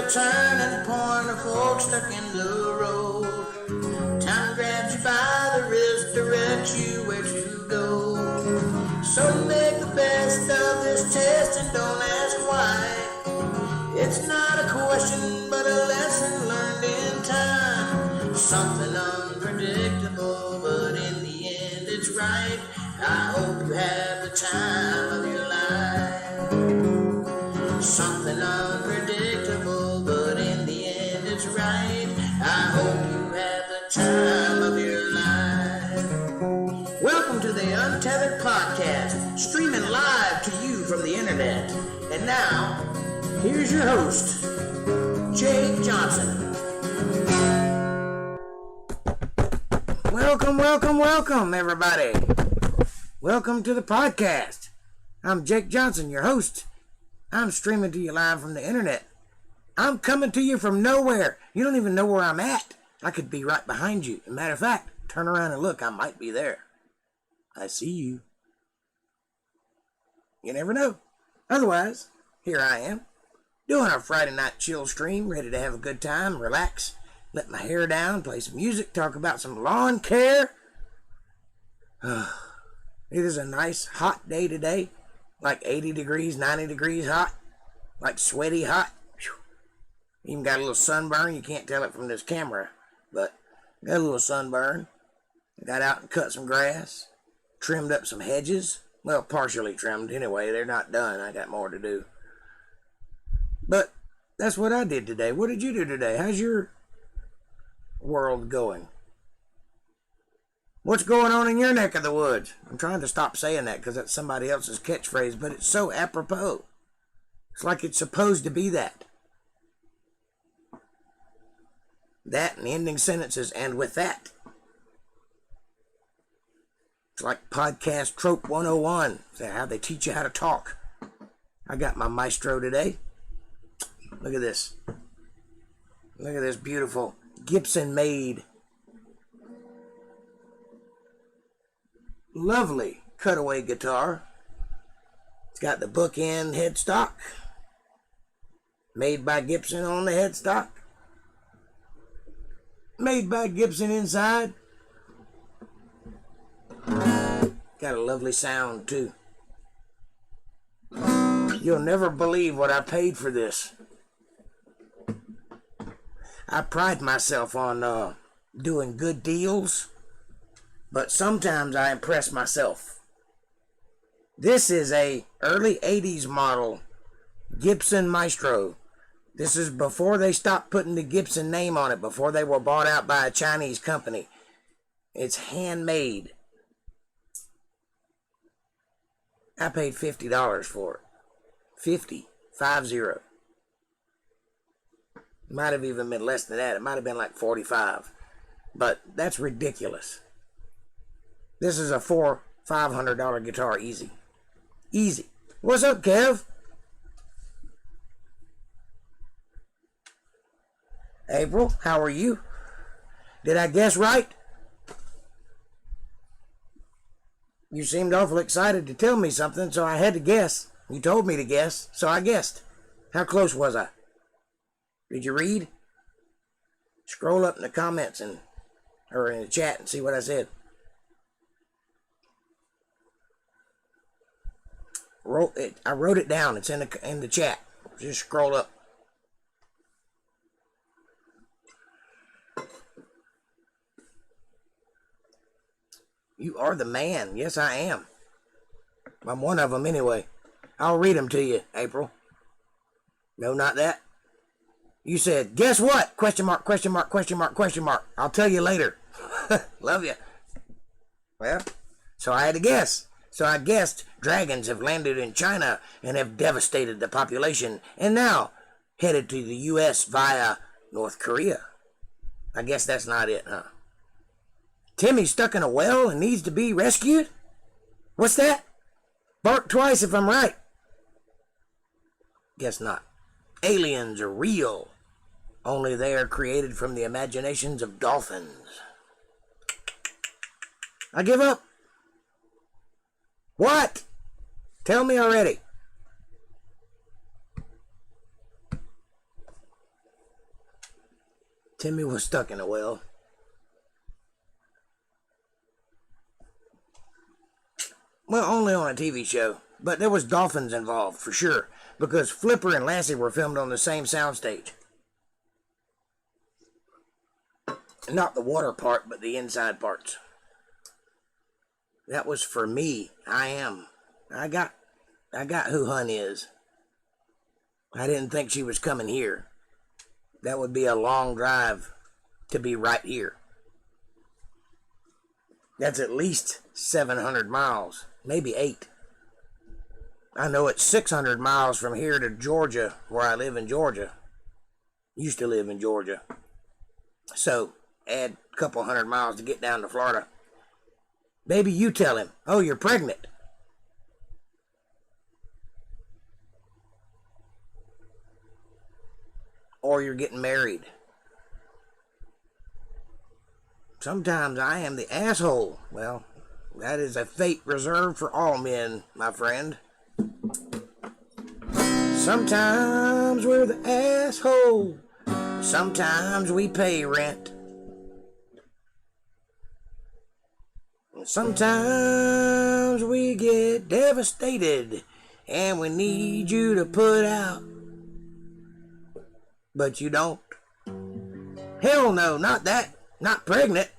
a turning point of fork stuck in the road. Time grabs you by the wrist, directs you where to go. So make the best of this test and don't ask why. It's not a question, but a lesson learned in time. Something unpredictable, but in the end it's right. I hope you have the time of your life. Something unpredictable, but in the end it's right. I hope you have the time of your life. Welcome to the Untethered podcast, streaming live to you from the internet. And now, here's your host, Jake Johnson. Welcome, everybody. Welcome to the podcast. I'm Jake Johnson, your host. I'm streaming to you live from the internet. I'm coming to you from nowhere. You don't even know where I'm at. I could be right behind you. As a matter of fact, turn around and look. I might be there. I see you. You never know. Otherwise, here I am, doing a Friday night chill stream, ready to have a good time, relax, let my hair down, play some music, talk about some lawn care. It is a nice hot day today, like 80 degrees, 90 degrees hot, like sweaty hot. Even got a little sunburn. You can't tell it from this camera, but got a little sunburn. I got out and cut some grass, trimmed up some hedges. Well, partially trimmed anyway. They're not done. I got more to do. But that's what I did today. What did you do today? How's your world going? What's going on in your neck of the woods? I'm trying to stop saying that because that's somebody else's catchphrase, but it's so apropos. It's like it's supposed to be that. That and ending sentences, and with that. It's like podcast trope 101. That's how they teach you how to talk. I got my maestro today. Look at this. Look at this beautiful Gibson made, lovely cutaway guitar. It's got the bookend headstock, made by Gibson on the headstock, made by Gibson inside. Got a lovely sound too. You'll never believe what I paid for this. I pride myself on doing good deals, but sometimes I impress myself. This is a early 80s model Gibson Maestro. This is before they stopped putting the Gibson name on it, before they were bought out by a Chinese company. It's handmade. I paid $50 for it. 50. Might have even been less than that. It might have been like 45. But that's ridiculous. This is a $500 guitar easy. Easy. What's up, Kev? April, how are you? Did I guess right? You seemed awful excited to tell me something, so I had to guess. You told me to guess, so I guessed. How close was I? Did you read? Scroll up in the comments or in the chat and see what I said. I wrote it down. It's in the chat. Just scroll up. You are the man. Yes, I am. I'm one of them anyway. I'll read them to you, April. No, not that. You said, guess what? Question mark, question mark, question mark, question mark. I'll tell you later. Love you. Well, so I had to guess. So I guessed dragons have landed in China and have devastated the population and now headed to the U.S. via North Korea. I guess that's not it, huh? Timmy's stuck in a well and needs to be rescued? What's that? Bark twice if I'm right. Guess not. Aliens are real. Only they are created from the imaginations of dolphins. I give up. What? Tell me already. Timmy was stuck in a well. Well, only on a TV show, but there was dolphins involved, for sure, because Flipper and Lassie were filmed on the same soundstage. Not the water part, but the inside parts. That was for me. I got who Hun is. I didn't think she was coming here. That would be a long drive to be right here. That's at least 700 miles, maybe 8. I know it's 600 miles from here to Georgia, where I live in Georgia. Used to live in Georgia. So, add a couple hundred miles to get down to Florida. Baby, you tell him, oh, you're pregnant. Or you're getting married. Sometimes I am the asshole. Well, that is a fate reserved for all men, my friend. Sometimes we're the asshole. Sometimes we pay rent. Sometimes we get devastated and we need you to put out. But you don't. Hell no, not that. Not pregnant.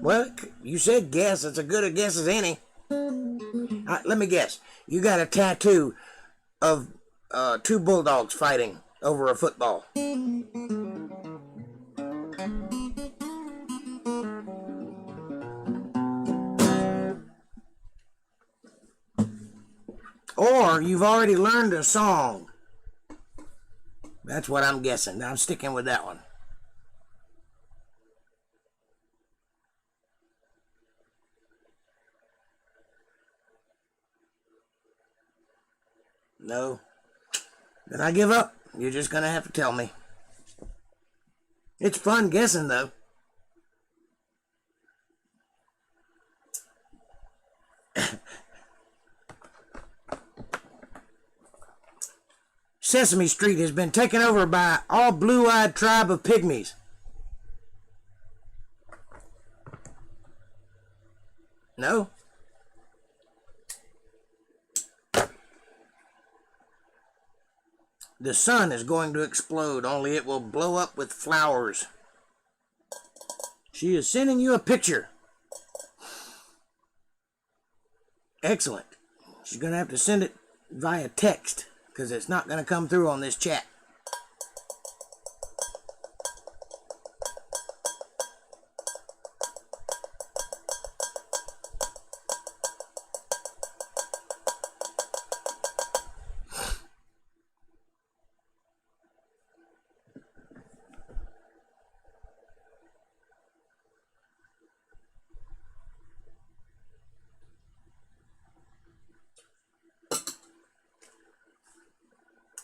Well, you said guess. It's as good a guess as any. Let me guess. You got a tattoo of 2 bulldogs fighting over a football. Or you've already learned a song. That's what I'm guessing. I'm sticking with that one. No. Then I give up. You're just gonna have to tell me. It's fun guessing, though. Sesame Street has been taken over by all blue-eyed tribe of pygmies. No? The sun is going to explode, only it will blow up with flowers. She is sending you a picture. Excellent. She's going to have to send it via text, because it's not going to come through on this chat.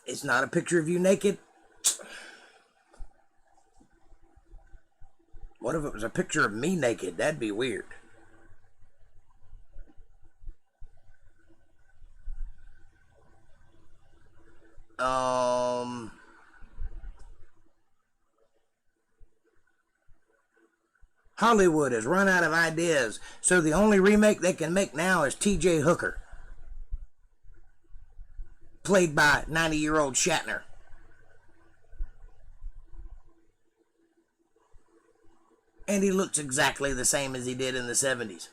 It's not a picture of you naked. What if it was a picture of me naked? That'd be weird. Hollywood has run out of ideas, so the only remake they can make now is T.J. Hooker, played by 90-year-old Shatner. And he looks exactly the same as he did in the 70s.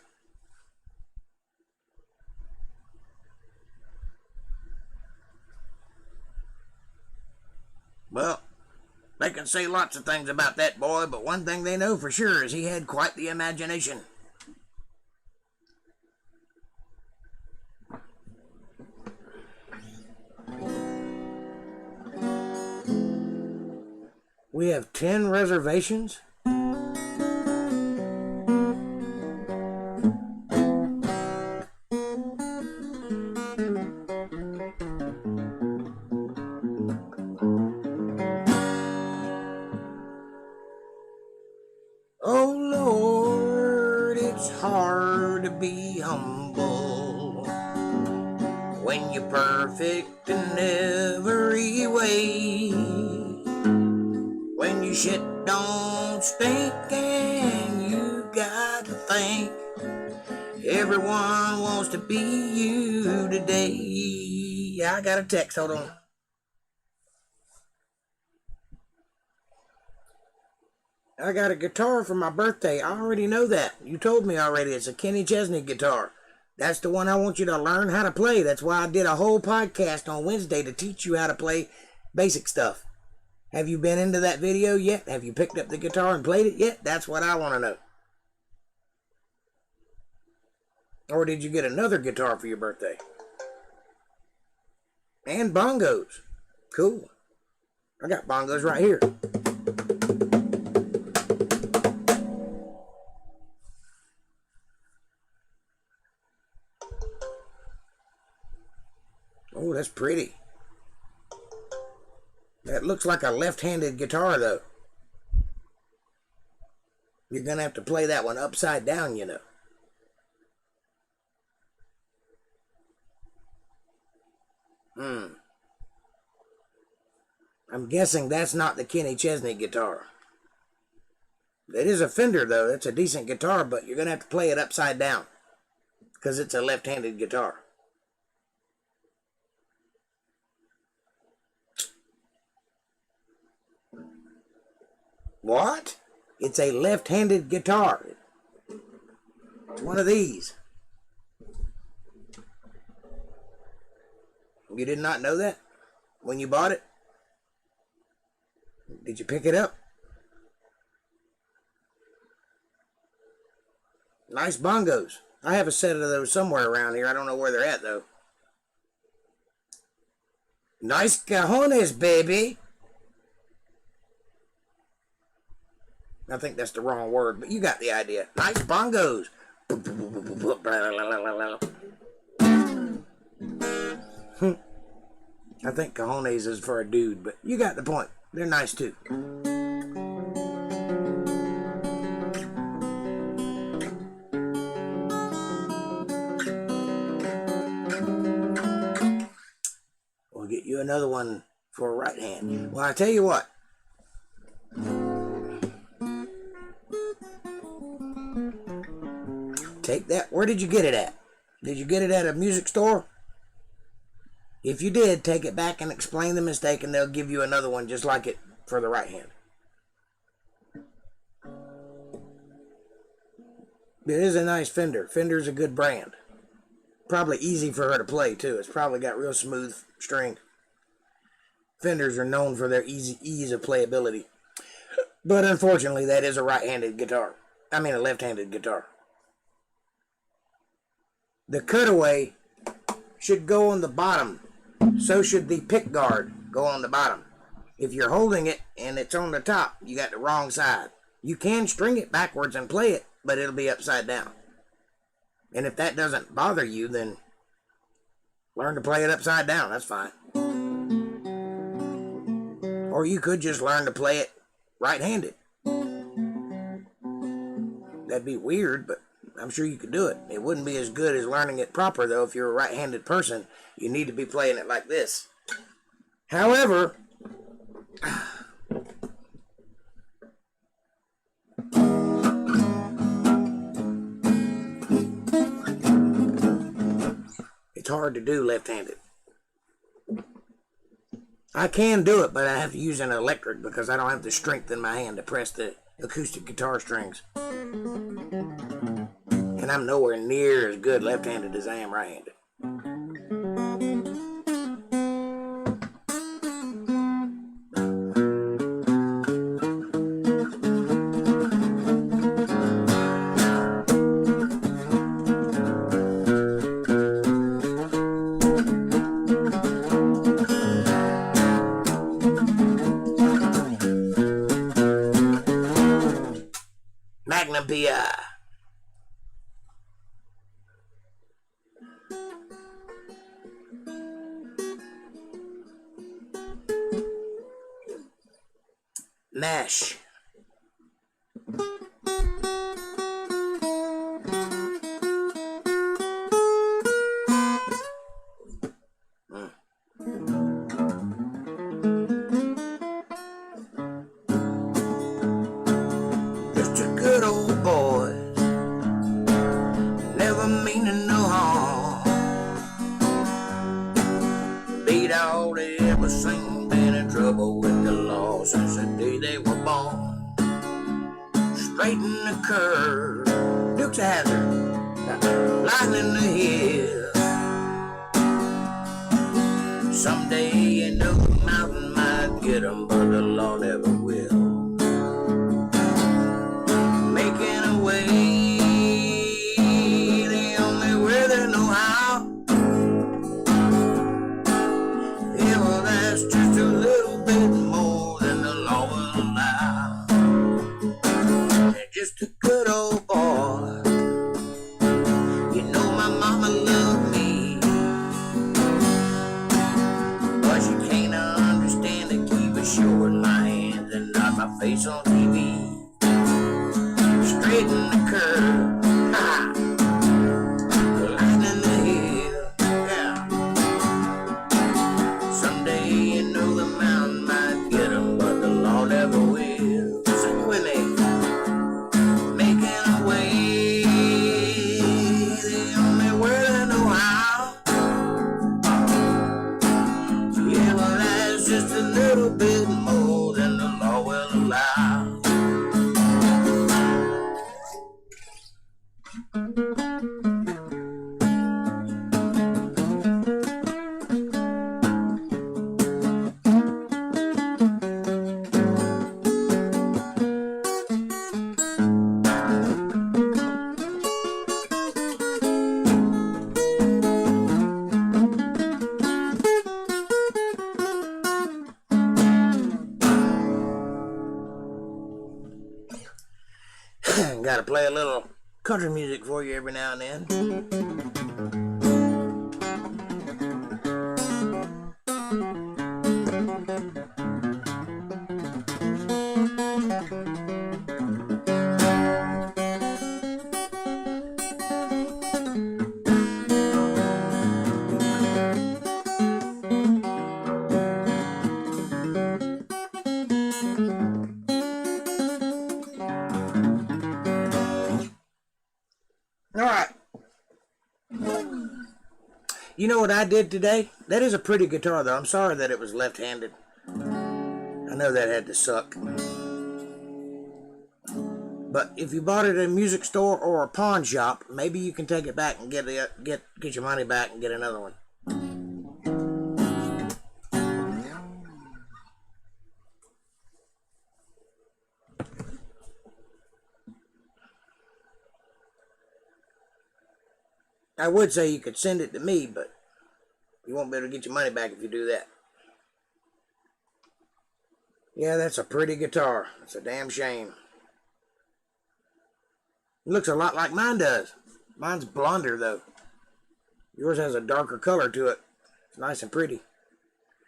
Well, they can say lots of things about that boy, but one thing they know for sure is he had quite the imagination. We have 10 reservations? Oh Lord, it's hard to be humble when you're perfect in every way. When you shit don't stink, and you got to think everyone wants to be you today. I got a text, hold on. I got a guitar for my birthday. I already know that. You told me already. It's a Kenny Chesney guitar. That's the one I want you to learn how to play. That's why I did a whole podcast on Wednesday to teach you how to play basic stuff. Have you been into that video yet? Have you picked up the guitar and played it yet? That's what I want to know. Or did you get another guitar for your birthday? And bongos. Cool. I got bongos right here. Oh, that's pretty. That looks like a left-handed guitar, though. You're going to have to play that one upside down, you know. I'm guessing that's not the Kenny Chesney guitar. It is a Fender, though. It's a decent guitar, but you're going to have to play it upside down because it's a left-handed guitar. What? It's a left-handed guitar. It's one of these. You did not know that when you bought it? Did you pick it up? Nice bongos. I have a set of those somewhere around here. I don't know where they're at, though. Nice cajones, baby. I think that's the wrong word, but you got the idea. Nice bongos. I think cajones is for a dude, but you got the point. They're nice too. We'll get you another one for a right hand. Well, I tell you what. Take that. Where did you get it at? Did you get it at a music store? If you did, take it back and explain the mistake, and they'll give you another one just like it for the right hand. It is a nice Fender. Fender's a good brand. Probably easy for her to play, too. It's probably got real smooth string. Fenders are known for their ease of playability. But unfortunately, that is a right-handed guitar. I mean, a left-handed guitar. The cutaway should go on the bottom. So should the pick guard go on the bottom. If you're holding it and it's on the top, you got the wrong side. You can string it backwards and play it, but it'll be upside down. And if that doesn't bother you, then learn to play it upside down. That's fine. Or you could just learn to play it right-handed. That'd be weird, but I'm sure you could do it. It wouldn't be as good as learning it proper, though. If you're a right-handed person, you need to be playing it like this. However, it's hard to do left-handed. I can do it, but I have to use an electric because I don't have the strength in my hand to press the acoustic guitar strings. And I'm nowhere near as good left-handed as I am right-handed. Magnum PI. Mash. never meaning no harm. Beat all they ever seen, been in trouble with the law since the day they were born. Straighten the curve, Dukes of Hazzard, lightning the hill. Someday you know the mountain might get 'em, but the law never will. Making a way, the only way they know how. Yeah, well, that's just a little bit more than the law will allow. And just a good old boy. You know my mama loved me, but she can't understand to keep it showing my hands and not my face on TV. Straighten the curve, ha! Lightning the hill, yeah. Someday you know the mountain might get 'em, but the law never will. Sing with me. Making a way, the only way they know how. Yeah, well, that's just a little bit more than the law will allow. Gotta play a little country music for you every now and then. Alright. You know what I did today? That is a pretty guitar, though. I'm sorry that it was left-handed. I know that had to suck. But if you bought it at a music store or a pawn shop, maybe you can take it back and get your money back and get another one. I would say you could send it to me, but you won't be able to get your money back if you do that. Yeah, that's a pretty guitar. It's a damn shame. It looks a lot like mine does. Mine's blonder, though. Yours has a darker color to it. It's nice and pretty.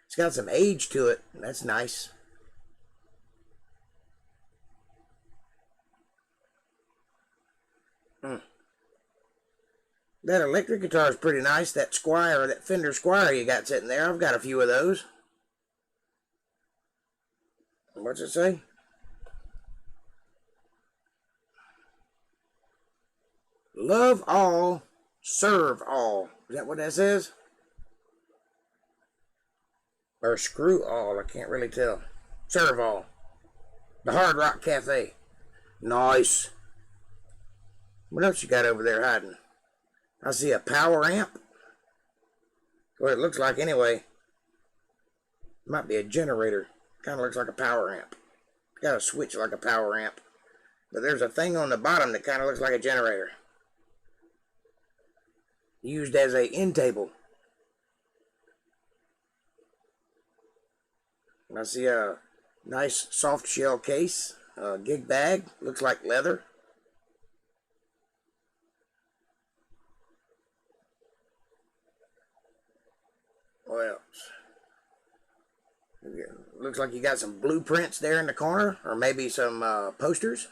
It's got some age to it. That's nice. That electric guitar is pretty nice. That Squire, that Fender Squire you got sitting there, I've got a few of those. What's it say? Love all, serve all. Is that what that says? Or screw all, I can't really tell. Serve all. The Hard Rock Cafe. Nice. What else you got over there hiding? I see a power amp. What it looks like anyway. Might be a generator. Kind of looks like a power amp. Got a switch like a power amp. But there's a thing on the bottom that kind of looks like a generator. Used as a end table. I see a nice soft shell case. A gig bag. Looks like leather. What else? Looks like you got some blueprints there in the corner, or maybe some posters.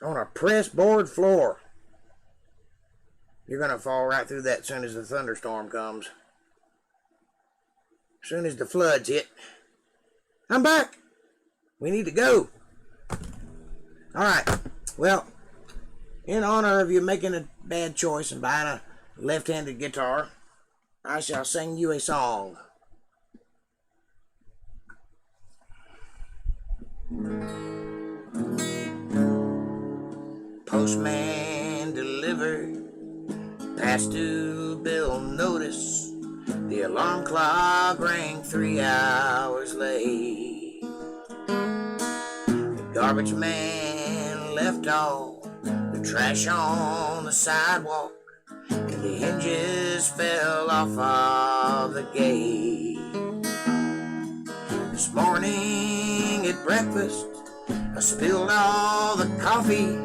On a press board floor. You're going to fall right through that as soon as the thunderstorm comes. As soon as the floods hit. I'm back. We need to go. Alright. Well, in honor of you making a bad choice and buying a left-handed guitar, I shall sing you a song. Postman delivered, past due bill notice. The alarm clock rang 3 hours late. The garbage man left all the trash on the sidewalk, and the hinges fell off of the gate. This morning at breakfast, I spilled all the coffee,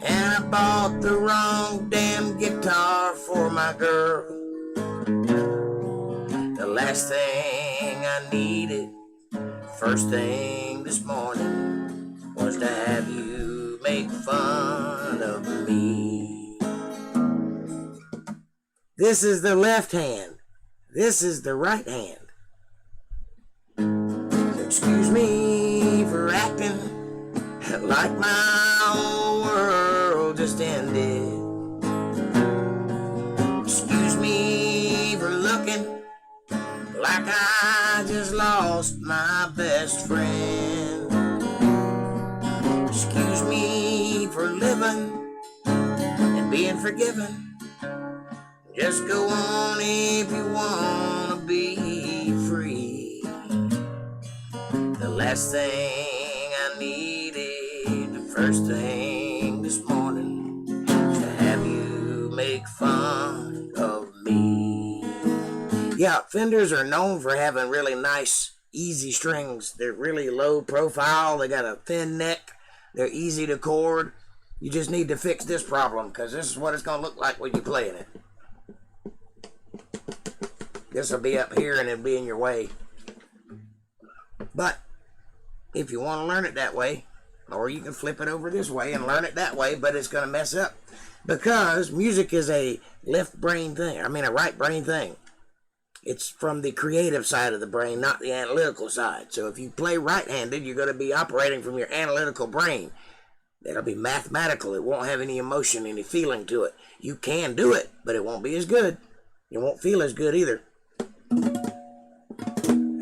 and I bought the wrong damn guitar for my girl. The last thing I needed, first thing this morning, was to have you make fun of me. This is the left hand. This is the right hand. So excuse me for acting like my whole world just ended. Excuse me for looking like I just lost my best friend. Excuse me for living and being forgiven. Just go on if you wanna be free. The last thing I needed, the first thing this morning, is to have you make fun of me. Yeah, Fenders are known for having really nice, easy strings. They're really low profile. They got a thin neck. They're easy to chord. You just need to fix this problem, because this is what it's going to look like when you're playing it. This will be up here and it'll be in your way. But if you want to learn it that way, or you can flip it over this way and learn it that way, but it's going to mess up, because music is a left brain thing. I mean, a right brain thing. It's from the creative side of the brain, not the analytical side. So if you play right-handed, you're going to be operating from your analytical brain. It'll be mathematical. It won't have any emotion, any feeling to it. You can do it, but it won't be as good. It won't feel as good either.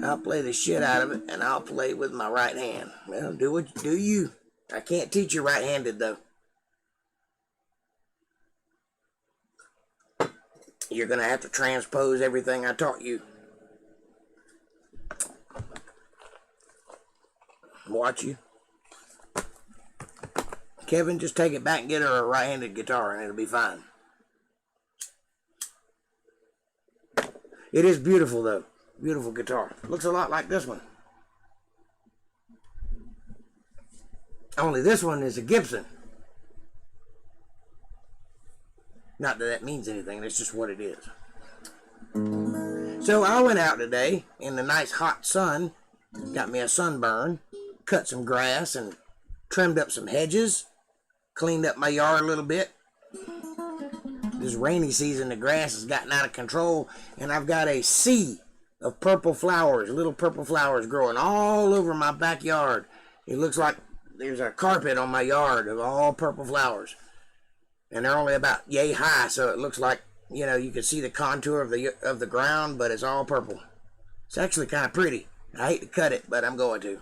I'll play the shit out of it, and I'll play with my right hand. Well, do you. I can't teach you right-handed, though. You're going to have to transpose everything I taught you. Watch you. Kevin, just take it back and get her a right-handed guitar, and it'll be fine. It is beautiful, though. Beautiful guitar. Looks a lot like this one. Only this one is a Gibson. Not that that means anything. That's just what it is. So I went out today in the nice hot sun. Got me a sunburn. Cut some grass and trimmed up some hedges. Cleaned up my yard a little bit. This rainy season, the grass has gotten out of control, and I've got a sea of purple flowers, little purple flowers growing all over my backyard. It looks like there's a carpet on my yard of all purple flowers, and they're only about yay high, so it looks like, you know, you can see the contour of the ground, but it's all purple. It's actually kind of pretty. I hate to cut it, but I'm going to.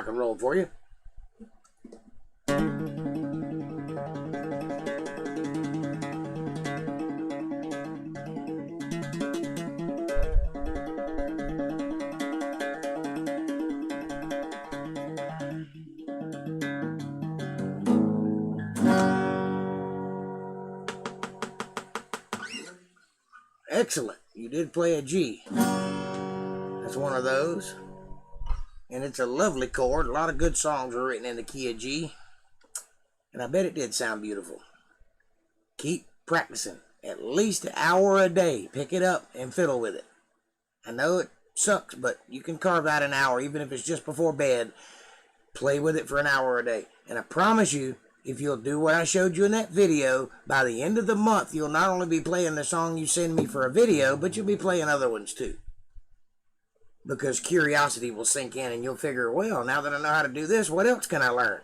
rock and roll for you. Excellent. You did play a G. That's one of those. And it's a lovely chord. A lot of good songs are written in the key of G. And I bet it did sound beautiful. Keep practicing. At least an hour a day. Pick it up and fiddle with it. I know it sucks, but you can carve out an hour, even if it's just before bed. Play with it for an hour a day. And I promise you, if you'll do what I showed you in that video, by the end of the month, you'll not only be playing the song you send me for a video, but you'll be playing other ones too. Because curiosity will sink in and you'll figure, well, now that I know how to do this, what else can I learn?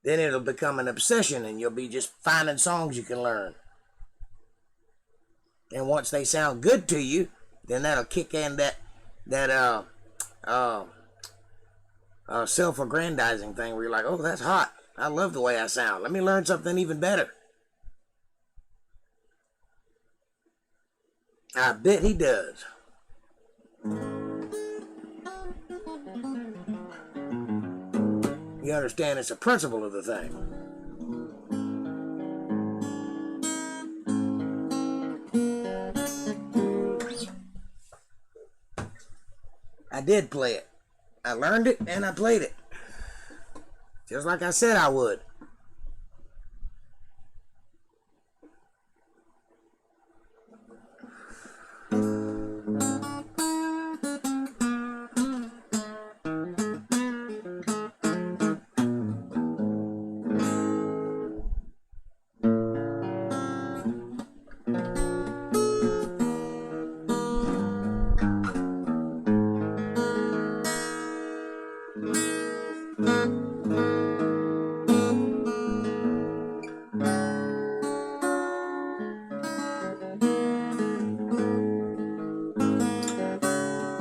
Then it'll become an obsession and you'll be just finding songs you can learn. And once they sound good to you, then that'll kick in that self-aggrandizing thing where you're like, oh, that's hot. I love the way I sound. Let me learn something even better. I bet he does. You understand it's a principle of the thing. I did play it. I learned it and I played it. Just like I said I would.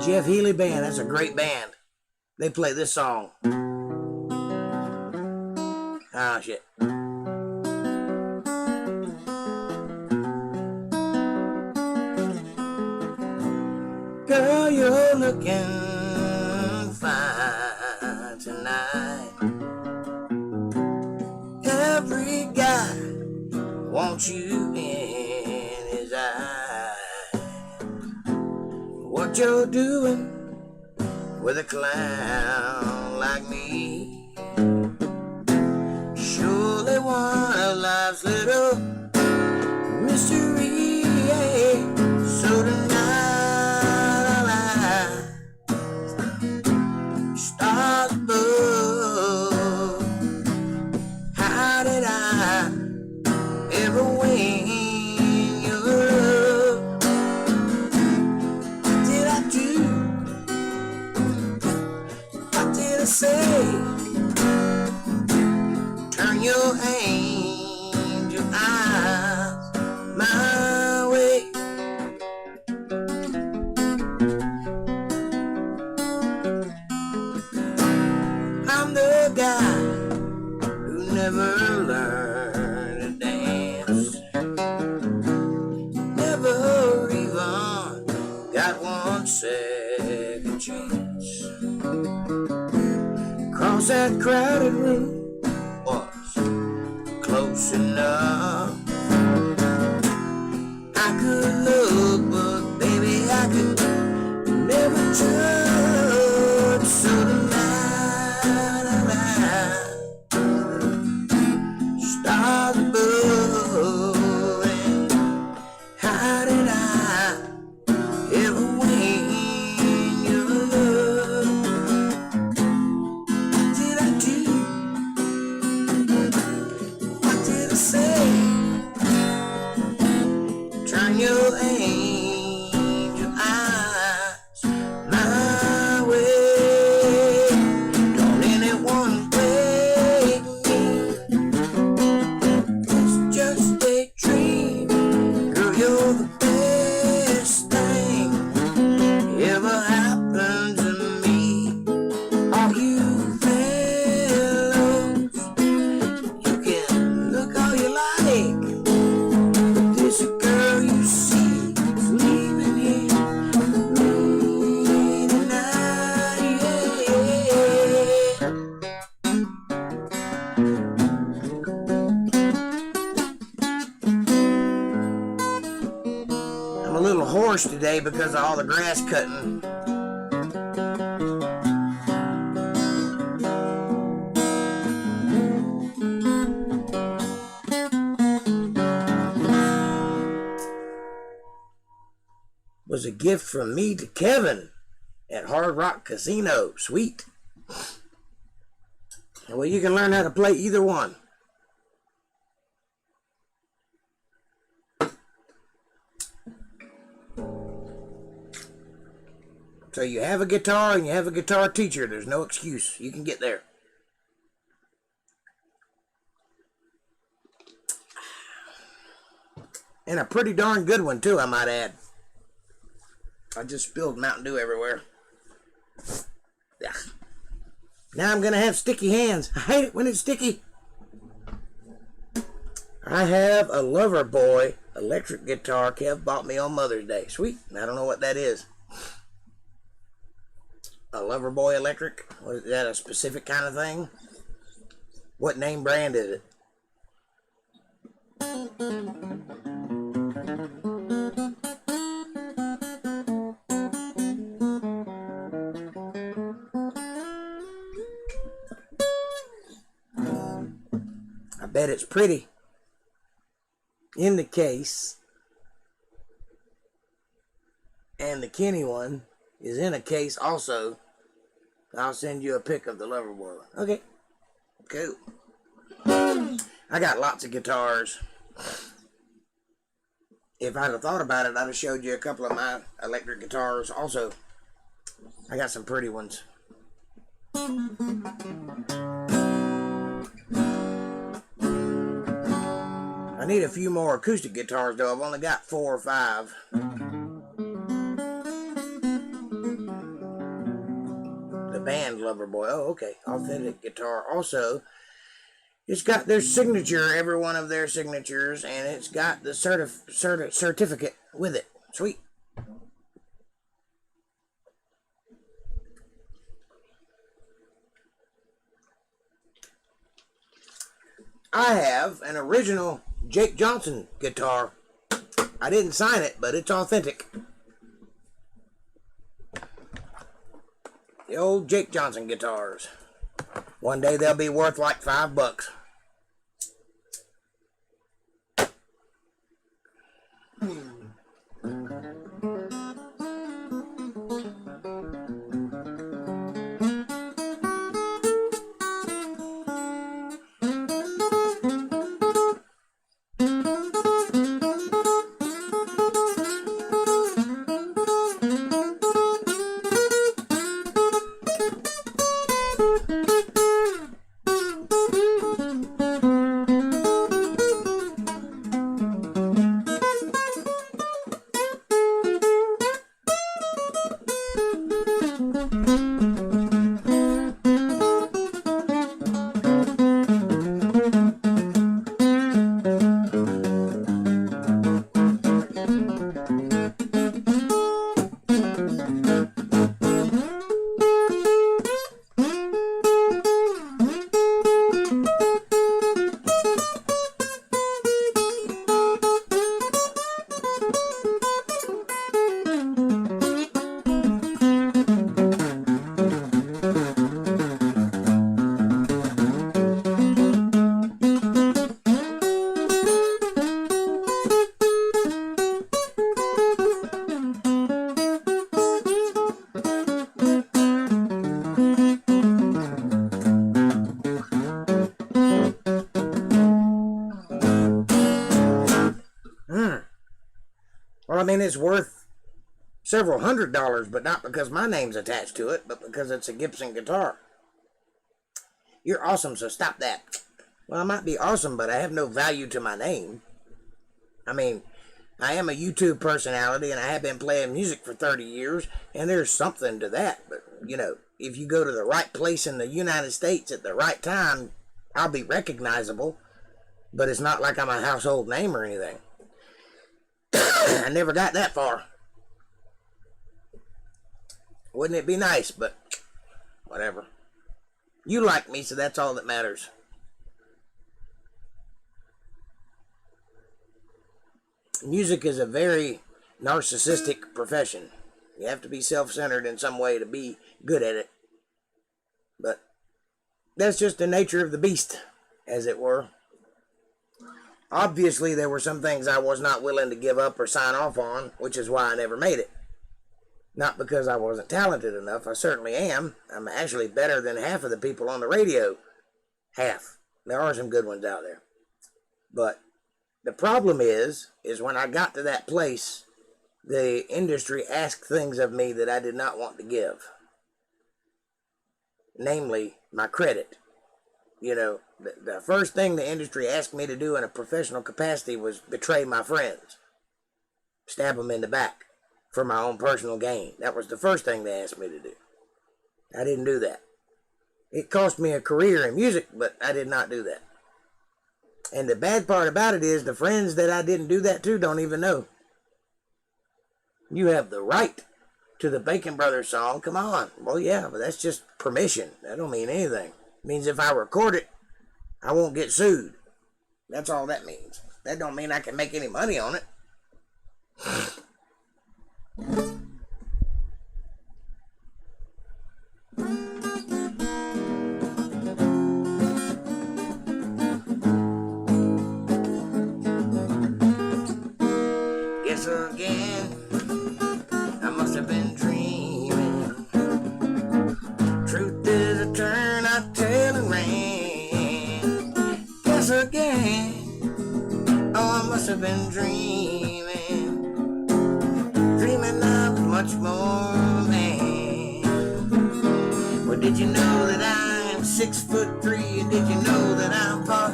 Jeff Healey Band, that's a great band. They play this song. Ah, shit. Girl, you're looking fine tonight. Every guy wants you in his eye. What you're doing with a clown like me, surely one of life's little mystery. So tonight I'll stars above. How did I ever win your love? Say, turn your angel eyes my way. I'm the guy who never learned to dance, never even got one second chance. Across that crowded room was close enough. I could look, but baby, I could never touch. So tonight I stars above. And how did I ever win your love? Turn your angel eyes my way. Don't anyone break me. It's just a dream. Girl, you're the best thing ever happened to me. All you hoarse today because of all the grass cutting. Was a gift from me to Kevin at Hard Rock Casino. Sweet. Well, you can learn how to play either one. So you have a guitar and you have a guitar teacher. There's no excuse. You can get there. And a pretty darn good one, too, I might add. I just spilled Mountain Dew everywhere. Ugh. Now I'm going to have sticky hands. I hate it when it's sticky. I have a Loverboy electric guitar Kev bought me on Mother's Day. Sweet. I don't know what that is. A Loverboy electric? Is that a specific kind of thing? What name brand is it? I bet it's pretty. In the case. And the Kenny one is in a case also. I'll send you a pic of the Loverboy. Okay. Cool. I got lots of guitars. If I'd have thought about it, I'd have showed you a couple of my electric guitars also. I got some pretty ones. I need a few more acoustic guitars though. I've only got 4 or 5. The band Loverboy. Oh, okay. Authentic guitar. Also, it's got their signature, every one of their signatures, and it's got the certificate with it. Sweet. I have an original Jake Johnson guitar. I didn't sign it, but it's authentic. The old Jake Johnson guitars. One day they'll be worth like $5. Well, I mean, it's worth several $100s, but not because my name's attached to it, but because it's a Gibson guitar. You're awesome, so stop that. Well, I might be awesome, but I have no value to my name. I mean, I am a YouTube personality, and I have been playing music for 30 years, and there's something to that. But, you know, if you go to the right place in the United States at the right time, I'll be recognizable, but it's not like I'm a household name or anything. I never got that far. Wouldn't it be nice, but whatever. You like me, so that's all that matters. Music is a very narcissistic profession. You have to be self-centered in some way to be good at it. But that's just the nature of the beast, as it were. Obviously, there were some things I was not willing to give up or sign off on, which is why I never made it. Not because I wasn't talented enough. I certainly am. I'm actually better than half of the people on the radio. Half. There are some good ones out there. But the problem is when I got to that place, the industry asked things of me that I did not want to give. Namely, my credit. You know, the first thing the industry asked me to do in a professional capacity was betray my friends. Stab them in the back for my own personal gain. That was the first thing they asked me to do. I didn't do that. It cost me a career in music, but I did not do that. And the bad part about it is the friends that I didn't do that to don't even know. You have the right to the Bacon Brothers song. Come on. Well, yeah, but that's just permission. That don't mean anything. It means if I record it, I won't get sued. That's all that means. That don't mean I can make any money on it. Guess again, I must have been dreaming. Truth is a turn I tell and ran. Guess again, oh, I must have been dreaming. Dreaming I was much more man. Well, did you know that I'm 6'3"? And did you know that I'm part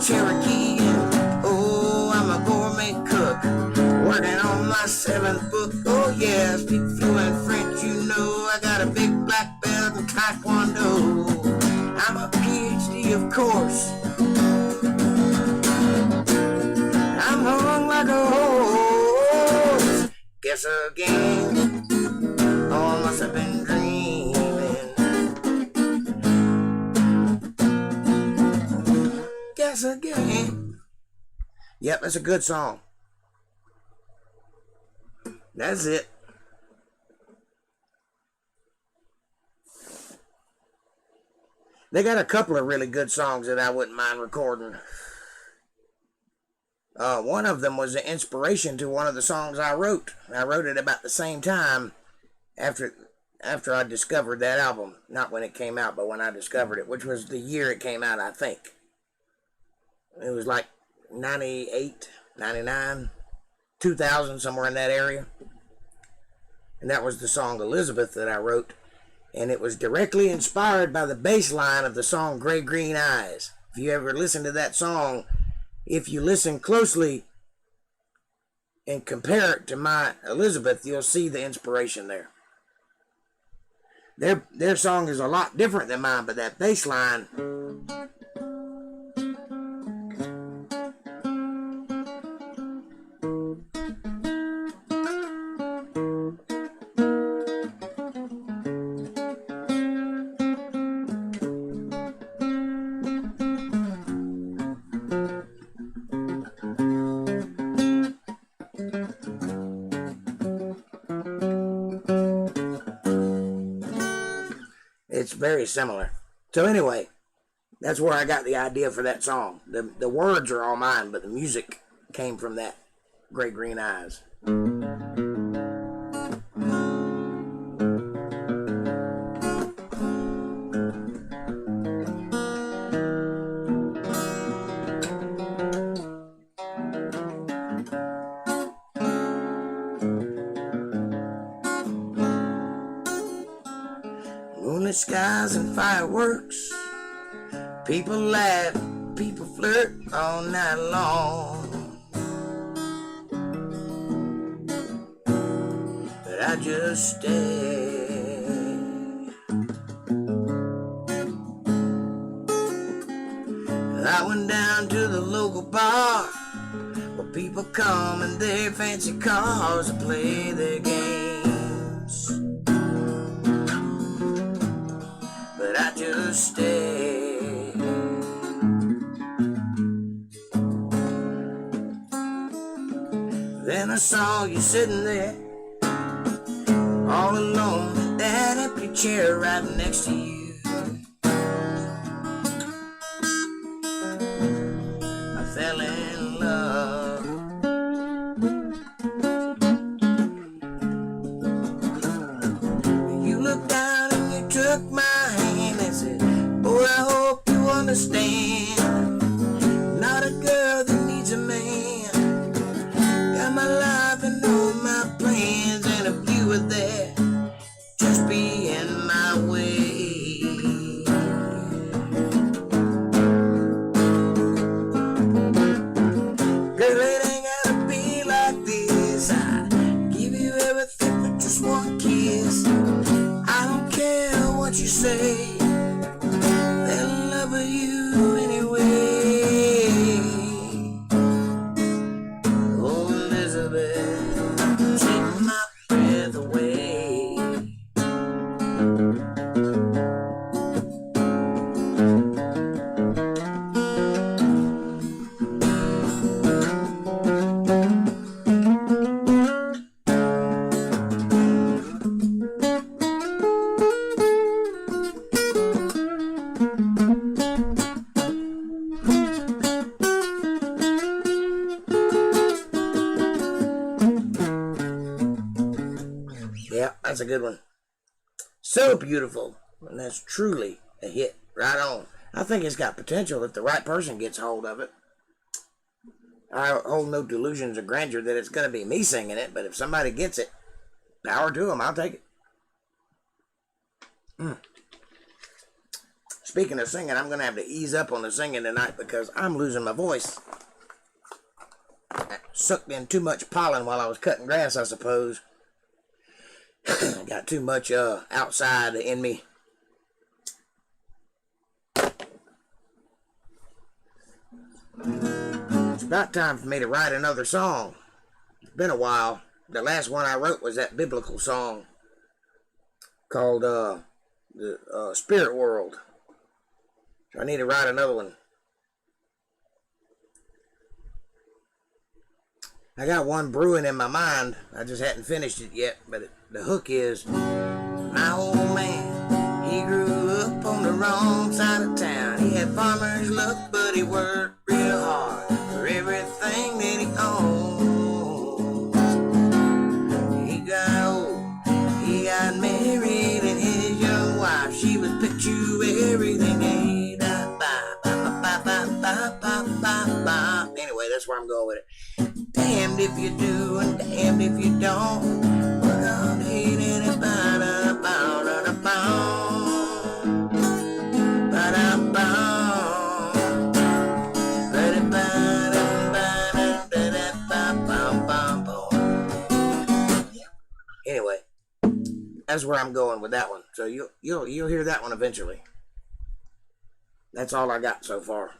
Cherokee? And oh, I'm a gourmet cook, working on my 7th book. Oh yeah, I speak fluent French, you know. I got a big black belt in Taekwondo. I'm a PhD, of course. I'm hung like a horse. Guess again, oh, I must have been dreaming. Guess again. Yep, that's a good song. That's it. They got a couple of really good songs that I wouldn't mind recording. One of them was the inspiration to one of the songs I wrote. I wrote it about the same time after I discovered that album. Not when it came out, but when I discovered it, which was the year it came out, I think. It was like 98, 99, 2000, somewhere in that area. And that was the song Elizabeth that I wrote. And it was directly inspired by the bass line of the song Gray Green Eyes. If you ever listen to that song, if you listen closely and compare it to my Elizabeth, you'll see the inspiration there. Their song is a lot different than mine, but that bass line... It's very similar. So anyway, that's where I got the idea for that song. The words are all mine, but the music came from that Gray Green Eyes. Moonlit skies and fireworks. People laugh, people flirt all night long. But I just stay. I went down to the local bar where people come in their fancy cars to play their games. But I just stay. Then I saw you sitting there, all alone in that empty chair right next to you. I fell in love. You looked down and you took my hand and said, boy, I hope you understand, not a girl that needs a man. Got my life and all my plans, and if you were there, just be in my way. Girl, it ain't gotta be like this. I give you everything for just one kiss. I don't care what you say, they'll love you anyway. Oh, Elizabeth, take my breath away. Yeah, that's a good one. So beautiful, and that's truly a hit. Right on. I think it's got potential if the right person gets hold of it. I hold no delusions of grandeur that it's going to be me singing it, but if somebody gets it, power to them, I'll take it. Speaking of singing, I'm going to have to ease up on the singing tonight because I'm losing my voice. I sucked in too much pollen while I was cutting grass, I suppose. Got too much outside in me. It's about time for me to write another song. It's been a while. The last one I wrote was that biblical song called the Spirit World. So I need to write another one. I got one brewing in my mind. I just hadn't finished it yet, but the hook is, my old man, he grew up on the wrong side of town. He had farmer's luck, but he worked real hard for everything that he owned. He got old, he got married, and his young wife, she was picturesque. Anyway, that's where I'm going with it. Damned if you do and damned if you don't. But I'm hating it. Anyway, that's where I'm going with that one. So you'll hear that one eventually. That's all I got so far.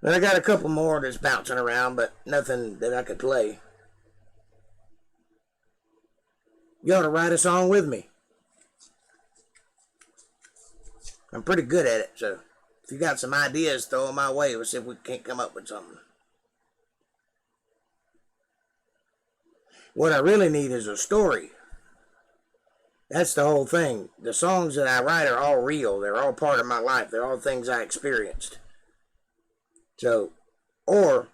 Then I got a couple more that's bouncing around, but nothing that I could play. You ought to write a song with me. I'm pretty good at it, so if you got some ideas, throw them my way. We'll see if we can't come up with something. What I really need is a story. That's the whole thing. The songs that I write are all real. They're all part of my life. They're all things I experienced. So, or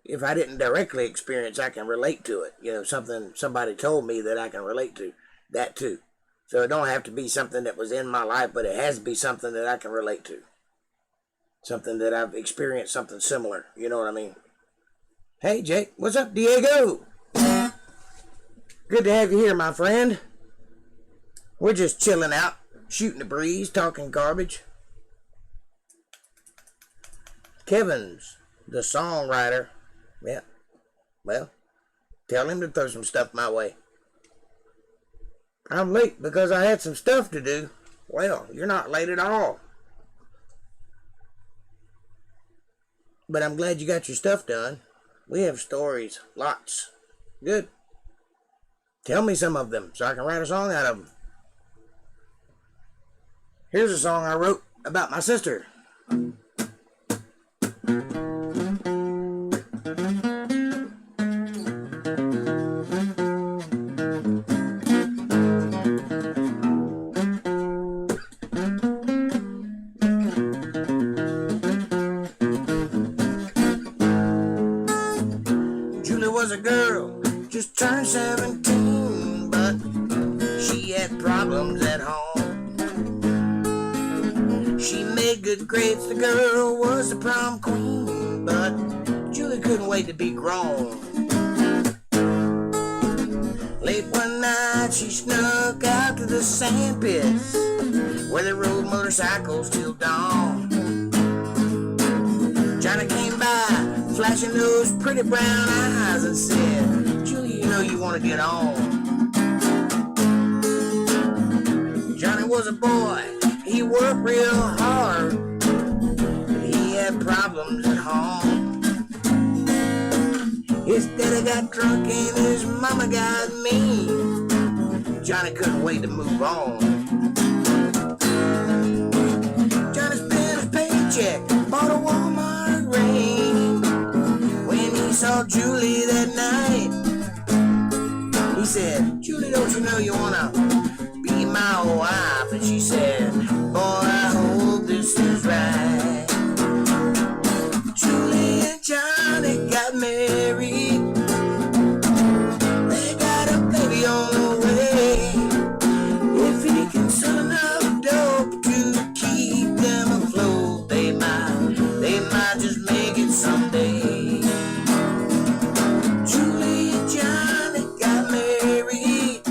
if I didn't directly experience, I can relate to it. You know, something somebody told me that I can relate to. That too. So it don't have to be something that was in my life, but it has to be something that I can relate to. Something that I've experienced, something similar. You know what I mean? Hey, Jake. What's up, Diego? Good to have you here, my friend. We're just chilling out, shooting the breeze, talking garbage. Kevin's the songwriter. Yeah. Well, tell him to throw some stuff my way. I'm late because I had some stuff to do. Well, you're not late at all. But I'm glad you got your stuff done. We have stories. Lots. Good. Tell me some of them so I can write a song out of them. Here's a song I wrote about my sister. had problems at home. She made good grades, the girl was the prom queen, but Julie couldn't wait to be grown. Late one night she snuck out to the sand pits where they rode motorcycles till dawn. Johnny came by, flashing those pretty brown eyes, and said, Julie, you know you want to get on. Johnny was a boy, he worked real hard, but he had problems at home. His daddy got drunk and his mama got mean. Johnny couldn't wait to move on. Johnny spent his paycheck, bought a Walmart ring. When he saw Julie that night, he said, Julie, don't you know you wanna be my wife? And she said, boy, I hope this is right. Julie and Johnny got married. They got a baby on the way. If he can sell enough dope to keep them afloat, they might just make it someday. Julie and Johnny got married.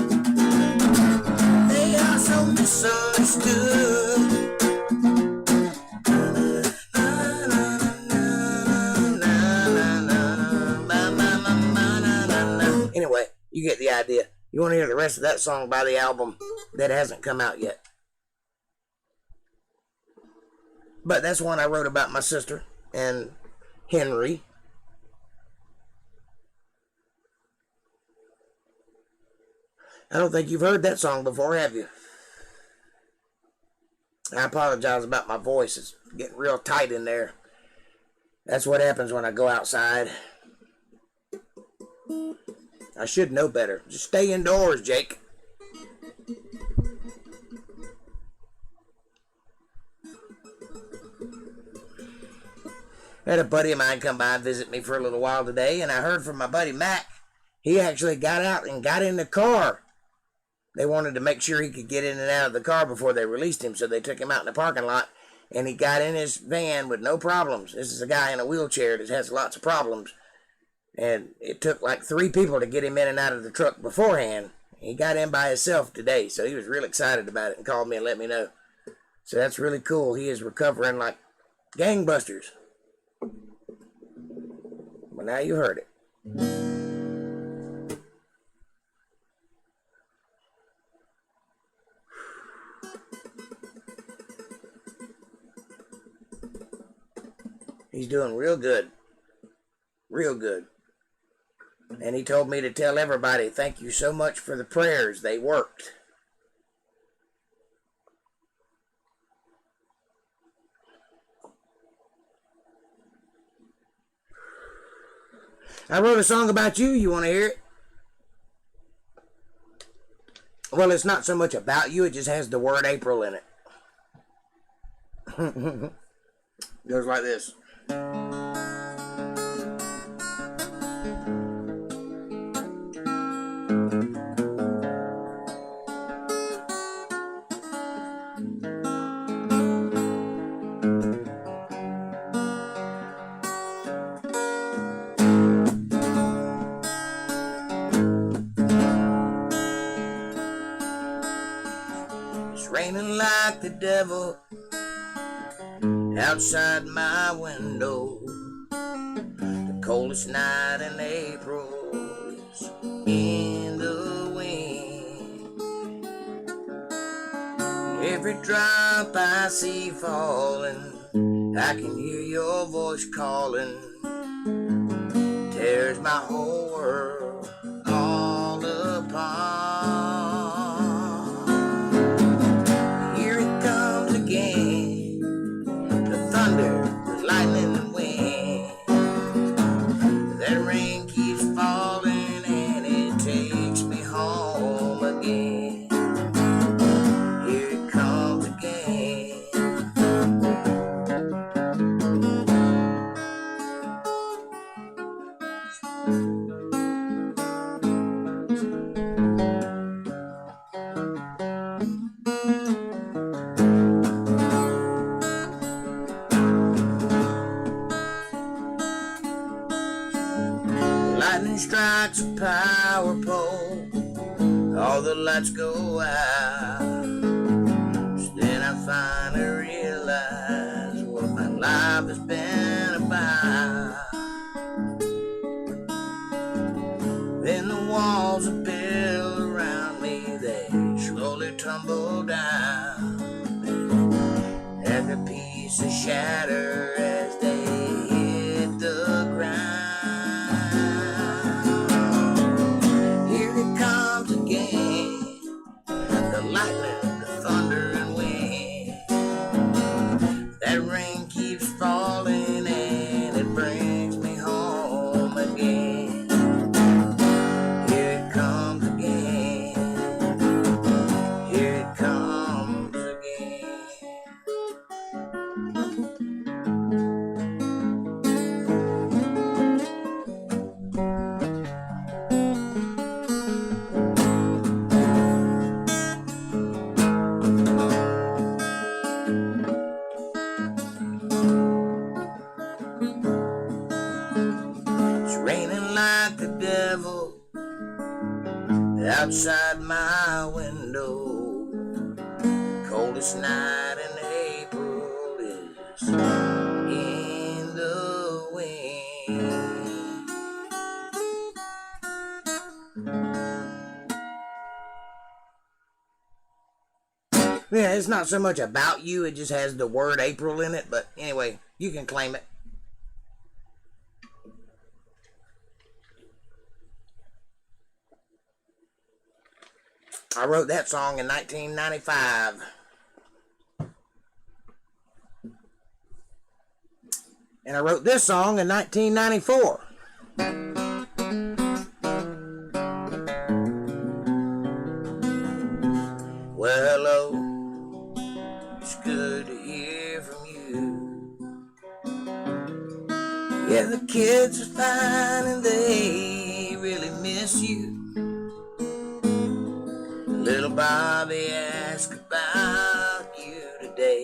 They are so misunderstood. Anyway, you get the idea. You want to hear the rest of that song by the album that hasn't come out yet. But that's one I wrote about my sister and Henry. I don't think you've heard that song before, have you? I apologize about my voice. It's getting real tight in there. That's what happens when I go outside. I should know better. Just stay indoors, Jake. I had a buddy of mine come by and visit me for a little while today, and I heard from my buddy Mac. He actually got out and got in the car. They wanted to make sure he could get in and out of the car before they released him, so they took him out in the parking lot, and he got in his van with no problems. This is a guy in a wheelchair that has lots of problems. And it took like 3 people to get him in and out of the truck beforehand. He got in by himself today, so he was real excited about it and called me and let me know. So that's really cool. He is recovering like gangbusters. Well, now you heard it. He's doing real good. Real good. And he told me to tell everybody, thank you so much for the prayers. They worked. I wrote a song about you. You want to hear it? Well, it's not so much about you. It just has the word April in it. Goes like this. It's raining like the devil outside my window. The coldest night in April is in the wind. Every drop I see falling, I can hear your voice calling. Tears my whole world all apart. Here it comes again, the thunder, the lightning and wind. That rain keeps falling and it takes me home again. Here it comes again. all the lights go out. Then I finally realize what my life has been about. Then the walls are built around me, they slowly tumble down. Every piece of shatter as they hit the ground. Here it comes again, the lightning, the thunder and wind. That rain keeps falling and it brings me home again. Here it comes again, here it comes again. It's raining like the devil outside my window. Coldest night in April is in the wind. Yeah, it's not so much about you, it just has the word April in it, but anyway, you can claim it. I wrote that song in 1995. And I wrote this song in 1994. Well, hello, it's good to hear from you. Yeah, the kids are fine and they really miss you. Little Bobby asked about you today.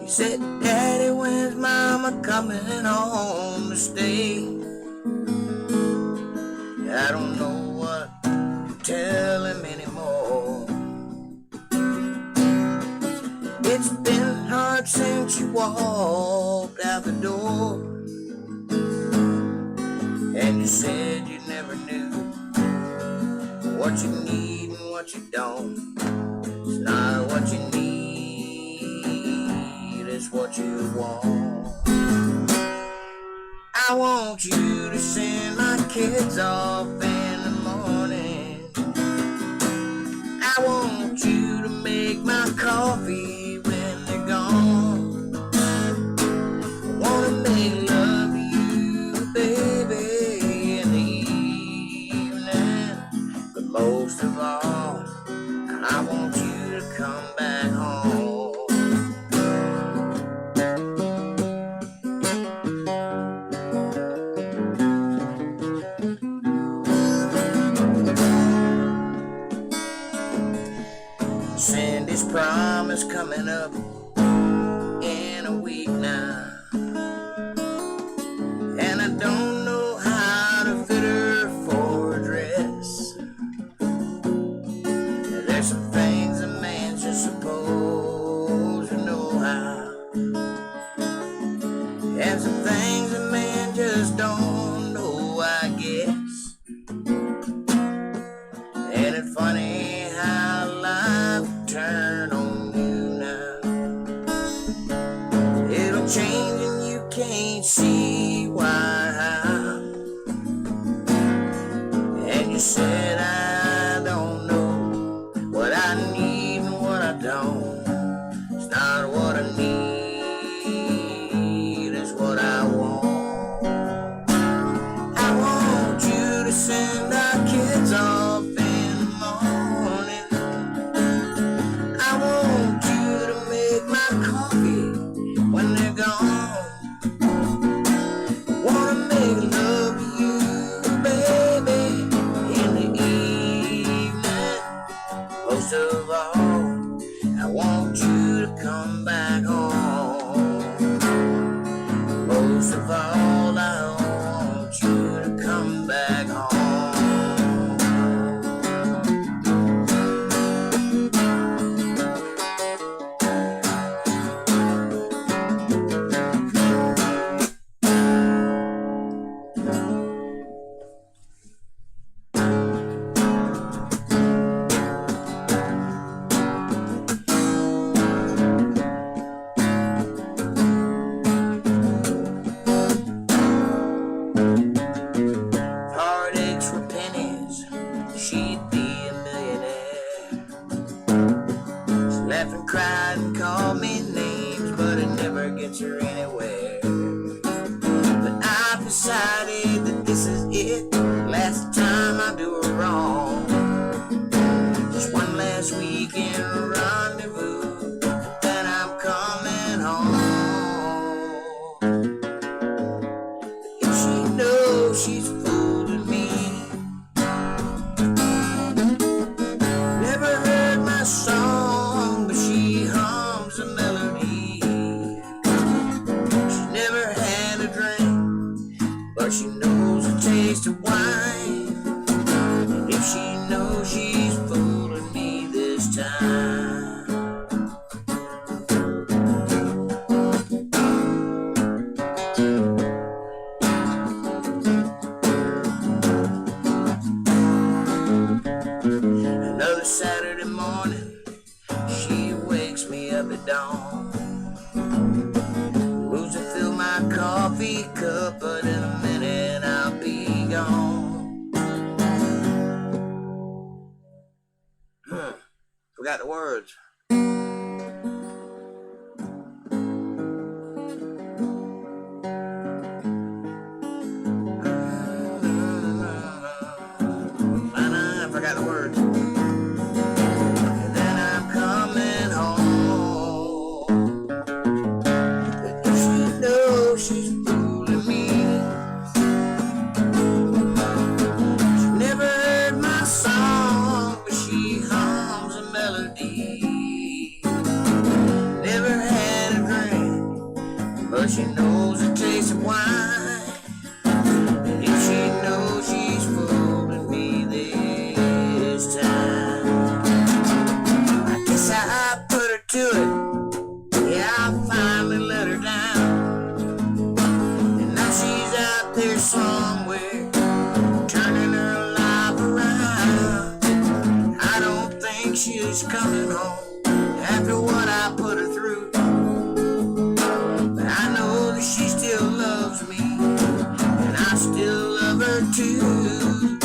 He said, Daddy, when's Mama coming home to stay? I don't know what to tell him anymore. It's been hard since you walked out the door. And you said you never knew what you need and what you don't. It's not what you need, it's what you want. I want you to send my kids off in the morning. I want you to make my coffee when they're gone. I wanna make love to you, baby, in the evening. But most of all, I want you to come back home. Cindy's prom is coming up in a week now, and I don't know how to fit her for a dress. There's some things a man's just supposed to know how, and some things a man just don't know, I guess. Ain't it funny how life turn on you now? It'll change and you can't see why. And you said I don't know what I need and what I don't. It's not what I need, it's what I want. I want you to send our kids off in the morning. I want you to make my coffee when they're gone. Wanna make love to you, baby, in the evening. Most of all, I want you to come back home. Most of all, I want you to come back home. she'd be a millionaire. She laughed and cried and called me names, but it never gets her anywhere. But I've decided that this is it, last time I do her wrong. Just one last weekend rendezvous, then I'm coming home. If she knows she's fooling me, never heard my song, but she hums a melody. She never had a drink, but she knows the taste of wine. And if she knows she's fooling me this time, another Saturday morning, she wakes me up at dawn, moves to fill my coffee cup, but in a minute I'll be gone. Forgot the words. I forgot the words. And then I'm coming home. But if she knows she's fooling me, she never heard my song, but she hums a melody. Never had a drink, but she knows the taste of wine. And if she knows she's fooling me this time, I guess I put her to it. Yeah, I finally let her down. And now she's out there somewhere, turning her life around. I don't think she's coming home after what I put her through. But I know that she still loves me, and I still love her too.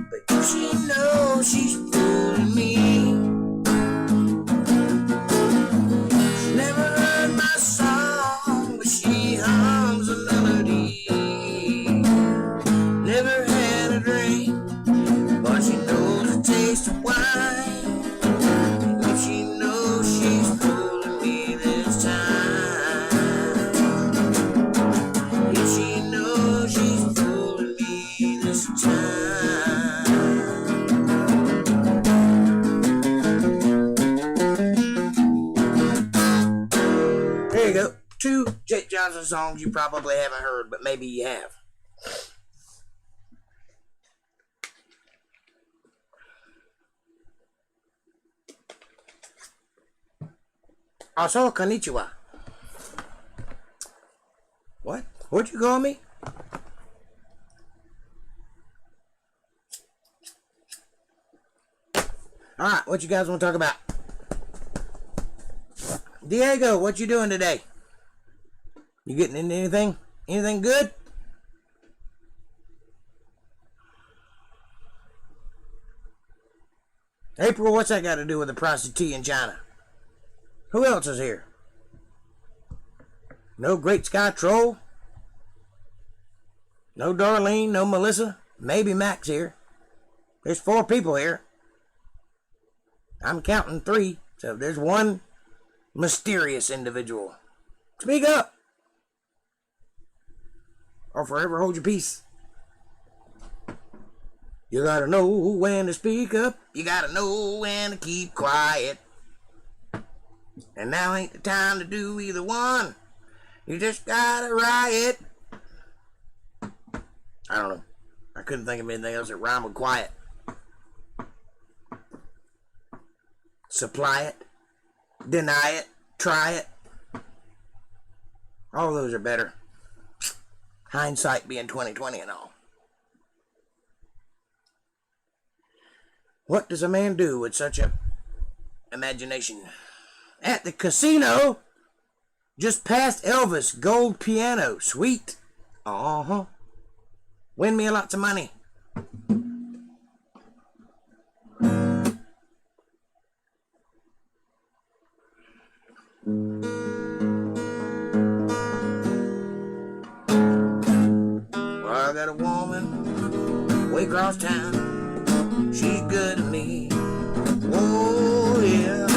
But if she knows she's fooling me, she never heard my song, but she hums a melody. Never had a drink, but she knows the taste of wine. And if she knows she's fooling me this time, if she knows she's fooling me this time. There you go. 2 Jake Johnson songs you probably haven't heard, but maybe you have. Also, konnichiwa. What? What'd you call me? Alright, what you guys want to talk about? Diego, what you doing today? You getting into anything? Anything good? April, what's that got to do with the price of tea in China? Who else is here? No Great Sky Troll? No Darlene, no Melissa? Maybe Max here. There's 4 people here. I'm counting 3, so there's 1 mysterious individual. Speak up! Or forever hold your peace. You gotta know when to speak up. You gotta know when to keep quiet. And now ain't the time to do either one. You just gotta riot. I don't know. I couldn't think of anything else that rhymed with quiet. Supply it. Deny it. Try it. All those are better. Hindsight being 20/20 and all. What does a man do with such a imagination? At the casino, just past Elvis, gold piano, sweet. Win me lots of money. Well, I got a woman way across town. She's good to me. Oh, yeah.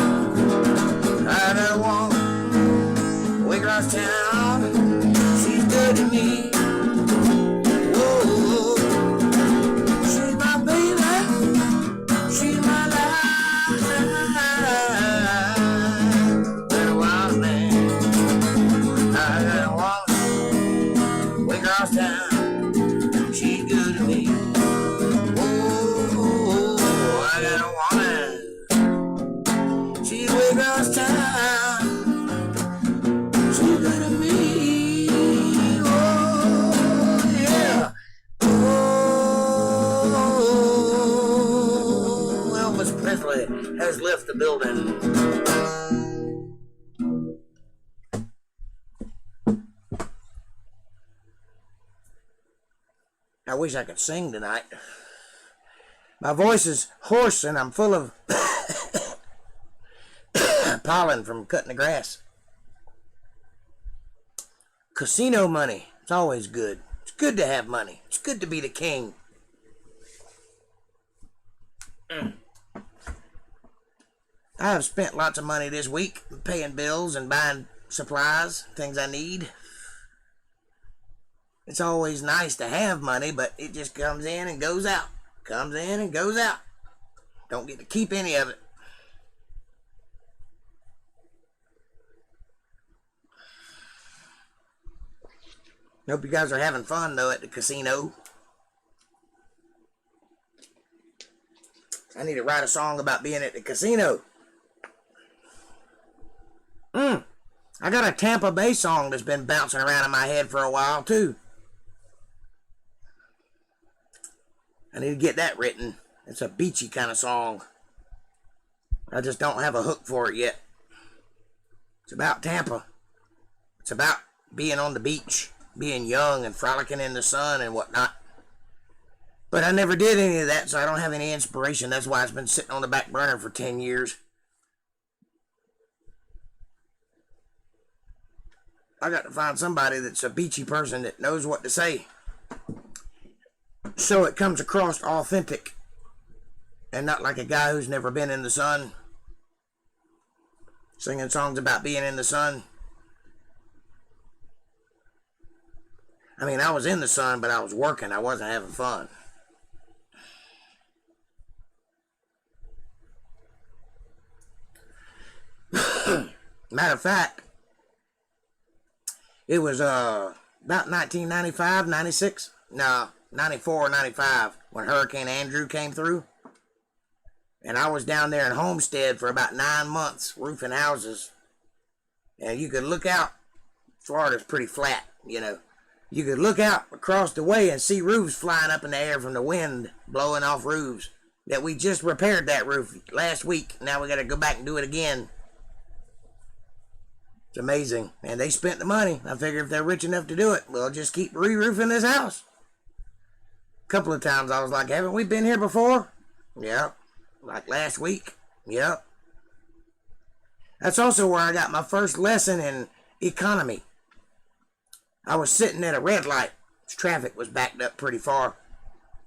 I got a woman way across town. She's good to me. Whoa. She's my baby. She's my life. Got a wild man. I got a woman way across town. She's good to me. Oh, I got a woman. She's way across town. She's good to me. Oh, yeah. Oh, Elvis Presley has left the building. I wish I could sing tonight. My voice is hoarse and I'm full of pollen from cutting the grass. Casino money. It's always good. It's good to have money. It's good to be the king. I have spent lots of money this week paying bills and buying supplies, things I need. It's always nice to have money, but it just comes in and goes out. Comes in and goes out. Don't get to keep any of it. Hope you guys are having fun, though, at the casino. I need to write a song about being at the casino. I got a Tampa Bay song that's been bouncing around in my head for a while, too. I need to get that written. It's a beachy kind of song. I just don't have a hook for it yet. It's about Tampa. It's about being on the beach, being young and frolicking in the sun and whatnot. But I never did any of that, so I don't have any inspiration. That's why it's been sitting on the back burner for 10 years. I got to find somebody that's a beachy person that knows what to say, so it comes across authentic and not like a guy who's never been in the sun singing songs about being in the sun. I mean, I was in the sun, but I was working. I wasn't having fun. Matter of fact, it was about 1995, 96, no, 94 or 95 when Hurricane Andrew came through. And I was down there in Homestead for about 9 months roofing houses. And you could look out. Florida's pretty flat, you know. You could look out across the way and see roofs flying up in the air from the wind, blowing off roofs. That we just repaired that roof last week. Now we got to go back and do it again. It's amazing. And they spent the money. I figure if they're rich enough to do it, we'll just keep re-roofing this house. A couple of times I was like, haven't we been here before? Yeah. Like last week. Yep. That's also where I got my first lesson in economy. I was sitting at a red light. Traffic was backed up pretty far.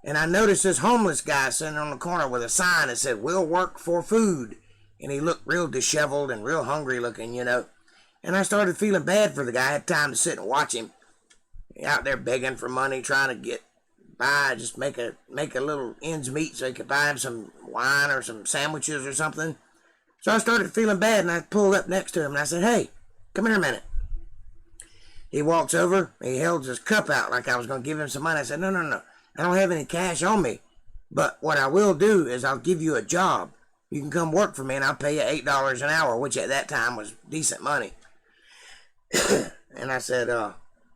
And I noticed this homeless guy sitting on the corner with a sign that said, "We'll work for food." And he looked real disheveled and real hungry looking, you know. And I started feeling bad for the guy. I had time to sit and watch him. Out there begging for money, trying to get by, just make a little ends meet so he could buy him some wine or some sandwiches or something. So I started feeling bad, and I pulled up next to him, and I said, "Hey, come here a minute." He walks over, and he held his cup out like I was going to give him some money. I said, No. I don't have any cash on me. But what I will do is I'll give you a job. You can come work for me, and I'll pay you $8 an hour, which at that time was decent money. And I said,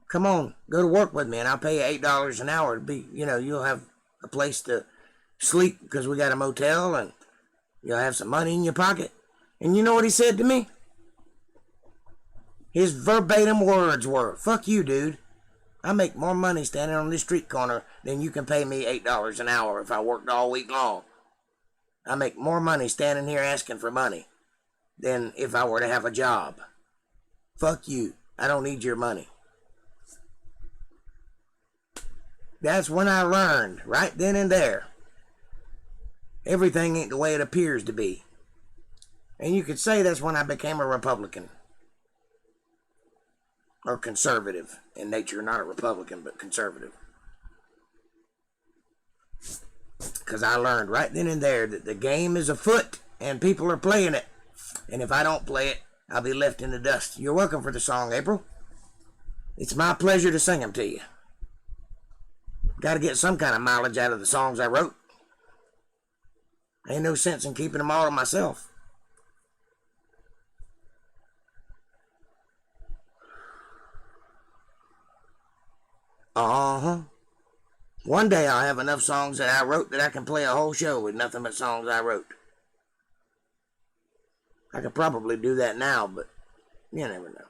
come on, go to work with me, and I'll pay you $8 an hour to be, you know, you'll have a place to sleep because we got a motel, and you'll have some money in your pocket. And you know what he said to me? His verbatim words were, "Fuck you, dude. I make more money standing on this street corner than you can pay me $8 an hour if I worked all week long. I make more money standing here asking for money than if I were to have a job." Fuck you. I don't need your money. That's when I learned, right then and there, everything ain't the way it appears to be. And you could say that's when I became a Republican. Or conservative in nature. Not a Republican, but conservative. Because I learned right then and there that the game is afoot and people are playing it. And if I don't play it, I'll be left in the dust. You're welcome for the song, April. It's my pleasure to sing them to you. Got to get some kind of mileage out of the songs I wrote. Ain't no sense in keeping them all to myself. One day I'll have enough songs that I wrote that I can play a whole show with nothing but songs I wrote. I could probably do that now, but you never know.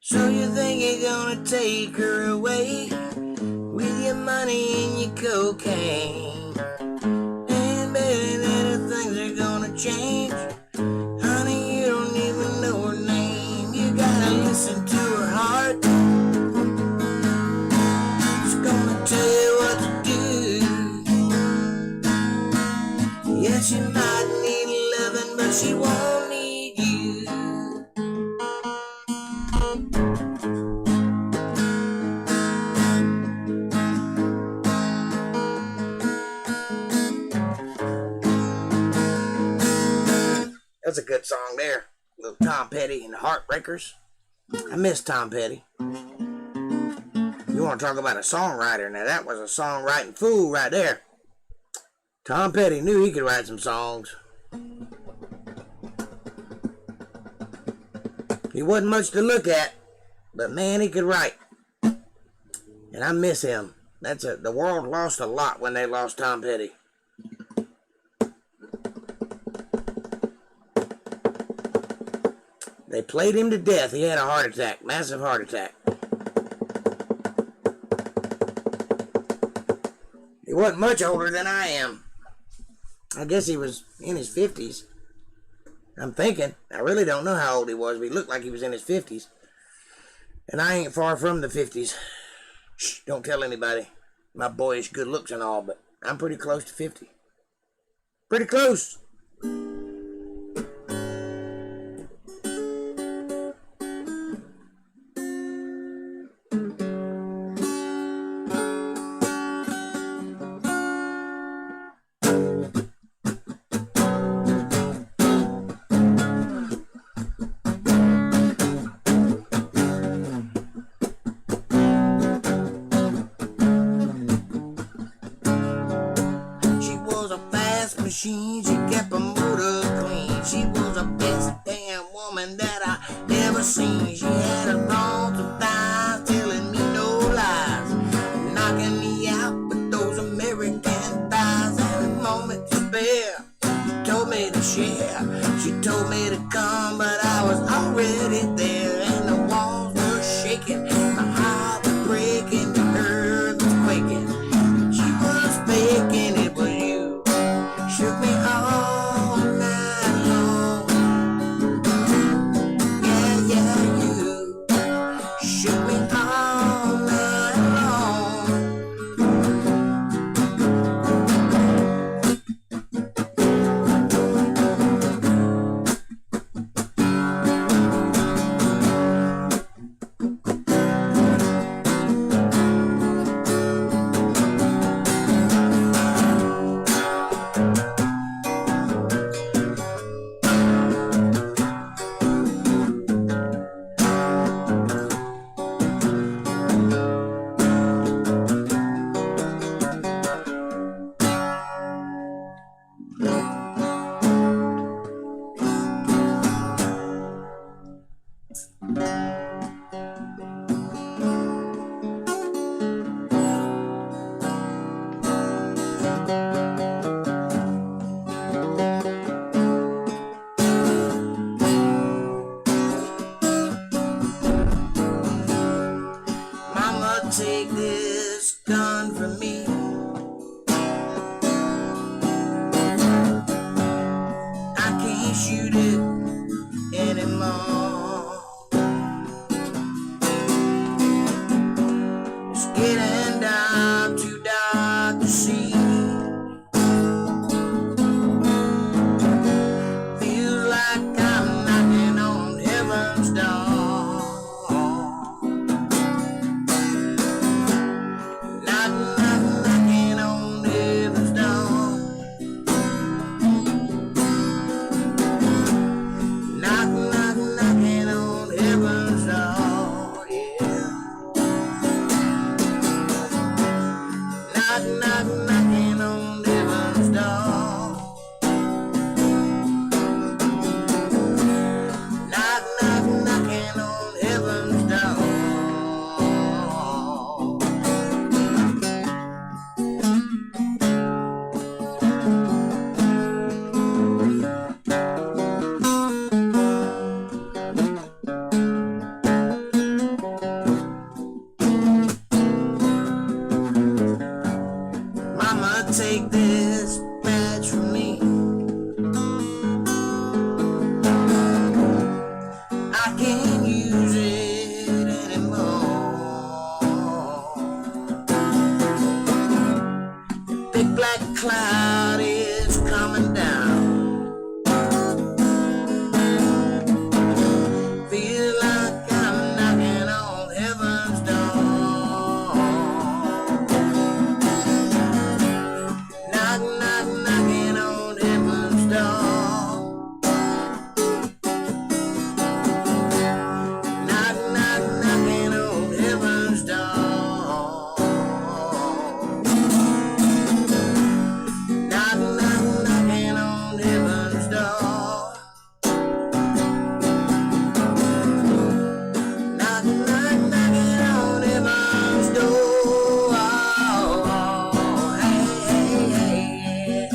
So you think you're gonna take her away with your money and your cocaine, and betting that things are gonna change? Honey, you don't even know her name. You gotta listen to her heart. It's gonna tell you what to do. Yes, she might need loving, but she won't need you. That's a good song there. Little Tom Petty and the Heartbreakers. I miss Tom Petty. You want to talk about a songwriter? Now that was a songwriting fool right there. Tom Petty knew he could write some songs. He wasn't much to look at, but man, he could write. And I miss him. The world lost a lot when they lost Tom Petty. They played him to death. He had a heart attack, massive heart attack. He wasn't much older than I am. I guess he was in his 50s. I'm thinking. I really don't know how old he was, but he looked like he was in his 50s. And I ain't far from the 50s. Shh, don't tell anybody. My boyish good looks and all, but I'm pretty close to 50. Pretty close. She kept a motor clean. She was the best damn woman that I ever seen. She had a thong to thighs, telling me no lies, knocking me out with those American thighs. Every moment to spare, she told me to share. She told me to come, but I was already there, and the walls were shaking, my heart was breaking, the earth was quaking. She was faking, it was you. Shook me all night long. Yeah, yeah, you shook me all night long. shoot it anymore. It's getting dark, too dark to see. Feels like I'm knocking on heaven's door. Knocking on heaven's door. Knocking on heaven's door, yeah. Knocking on heaven's door. Knocking on heaven's door. Mama, take this badge from me. I can't use it anymore. The big black cloud is coming down. Feel like I'm knocking on heaven's door. Knocking on heaven's door. Knocking on heaven's door. Knocking on heaven's door. Knocking on heaven's door. Hey, hey,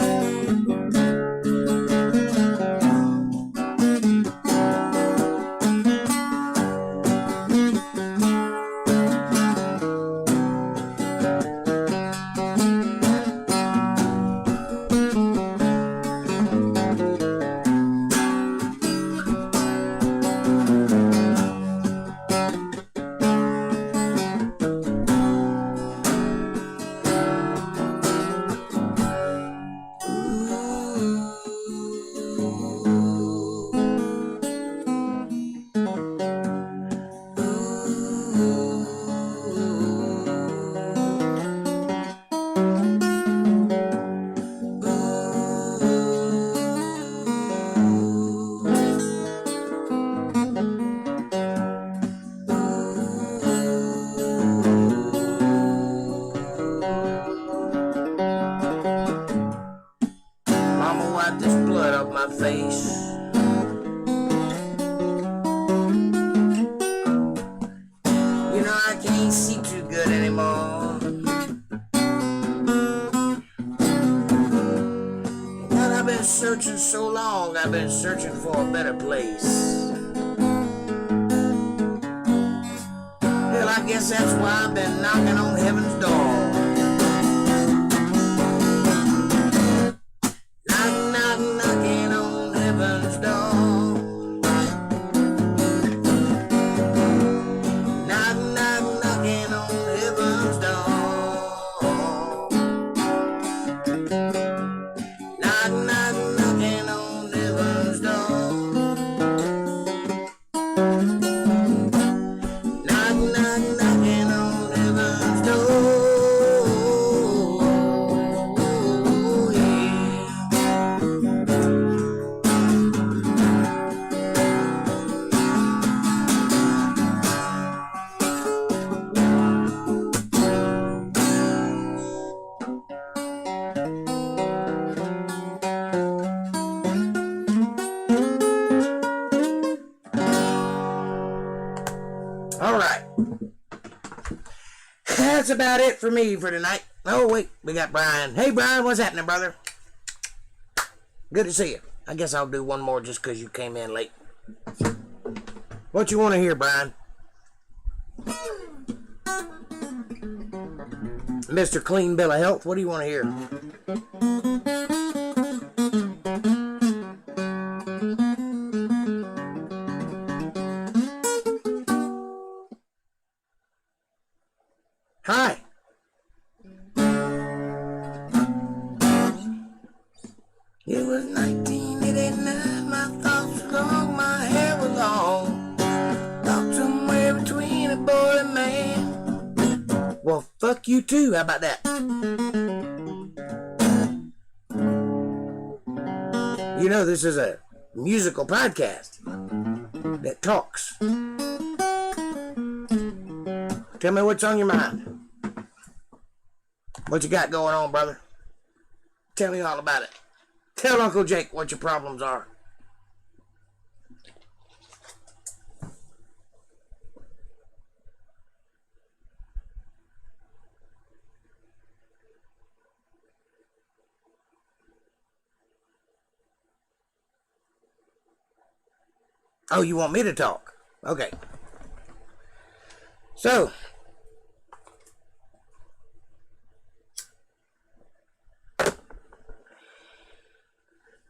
Mama, wipe this blood off my face. You know I can't see too good anymore. God, I've been searching so long. I've been searching for a better place. Well, I guess that's why I've been knocking on heaven's door. Knocking on heaven's door. Knocking on heaven's door. Knocking on heaven's door. Knocking on heaven's door. All right. That's about it for me for tonight. Oh, wait. We got Brian. Hey, Brian. What's happening, brother? Good to see you. I guess I'll do one more just because you came in late. What you want to hear, Brian? Mr. Clean Bill of Health, what do you want to hear? Hi. It was 1989, my thoughts were long, my hair was long. Thought somewhere between a boy and man. Well, fuck you too, how about that? You know, this is a musical podcast that talks. Tell me what's on your mind. What you got going on, brother? Tell me all about it. Tell Uncle Jake what your problems are. Oh, you want me to talk? Okay. So,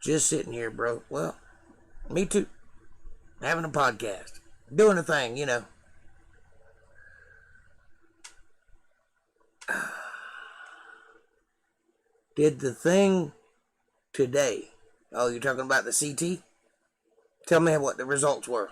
just sitting here, bro. Well, me too. Having a podcast. Doing a thing, you know. Did the thing today. Oh, you're talking about the CT? Tell me what the results were.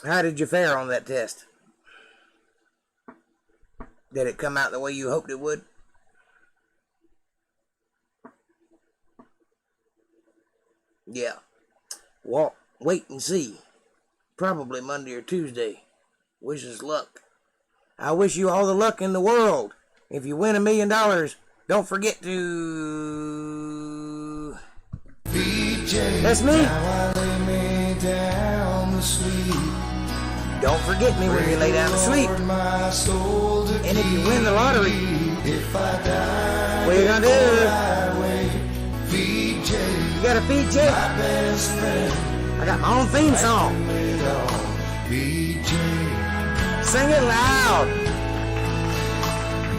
How did you fare on that test? Did it come out the way you hoped it would? Yeah. Well, wait and see. Probably Monday or Tuesday. Wish us luck. I wish you all the luck in the world. If you win $1 million, don't forget to... That's me. Don't forget me when you lay down to sleep. And if you win the lottery, what are you gonna do? You gotta feed Jake. I got my own theme song. Sing it loud.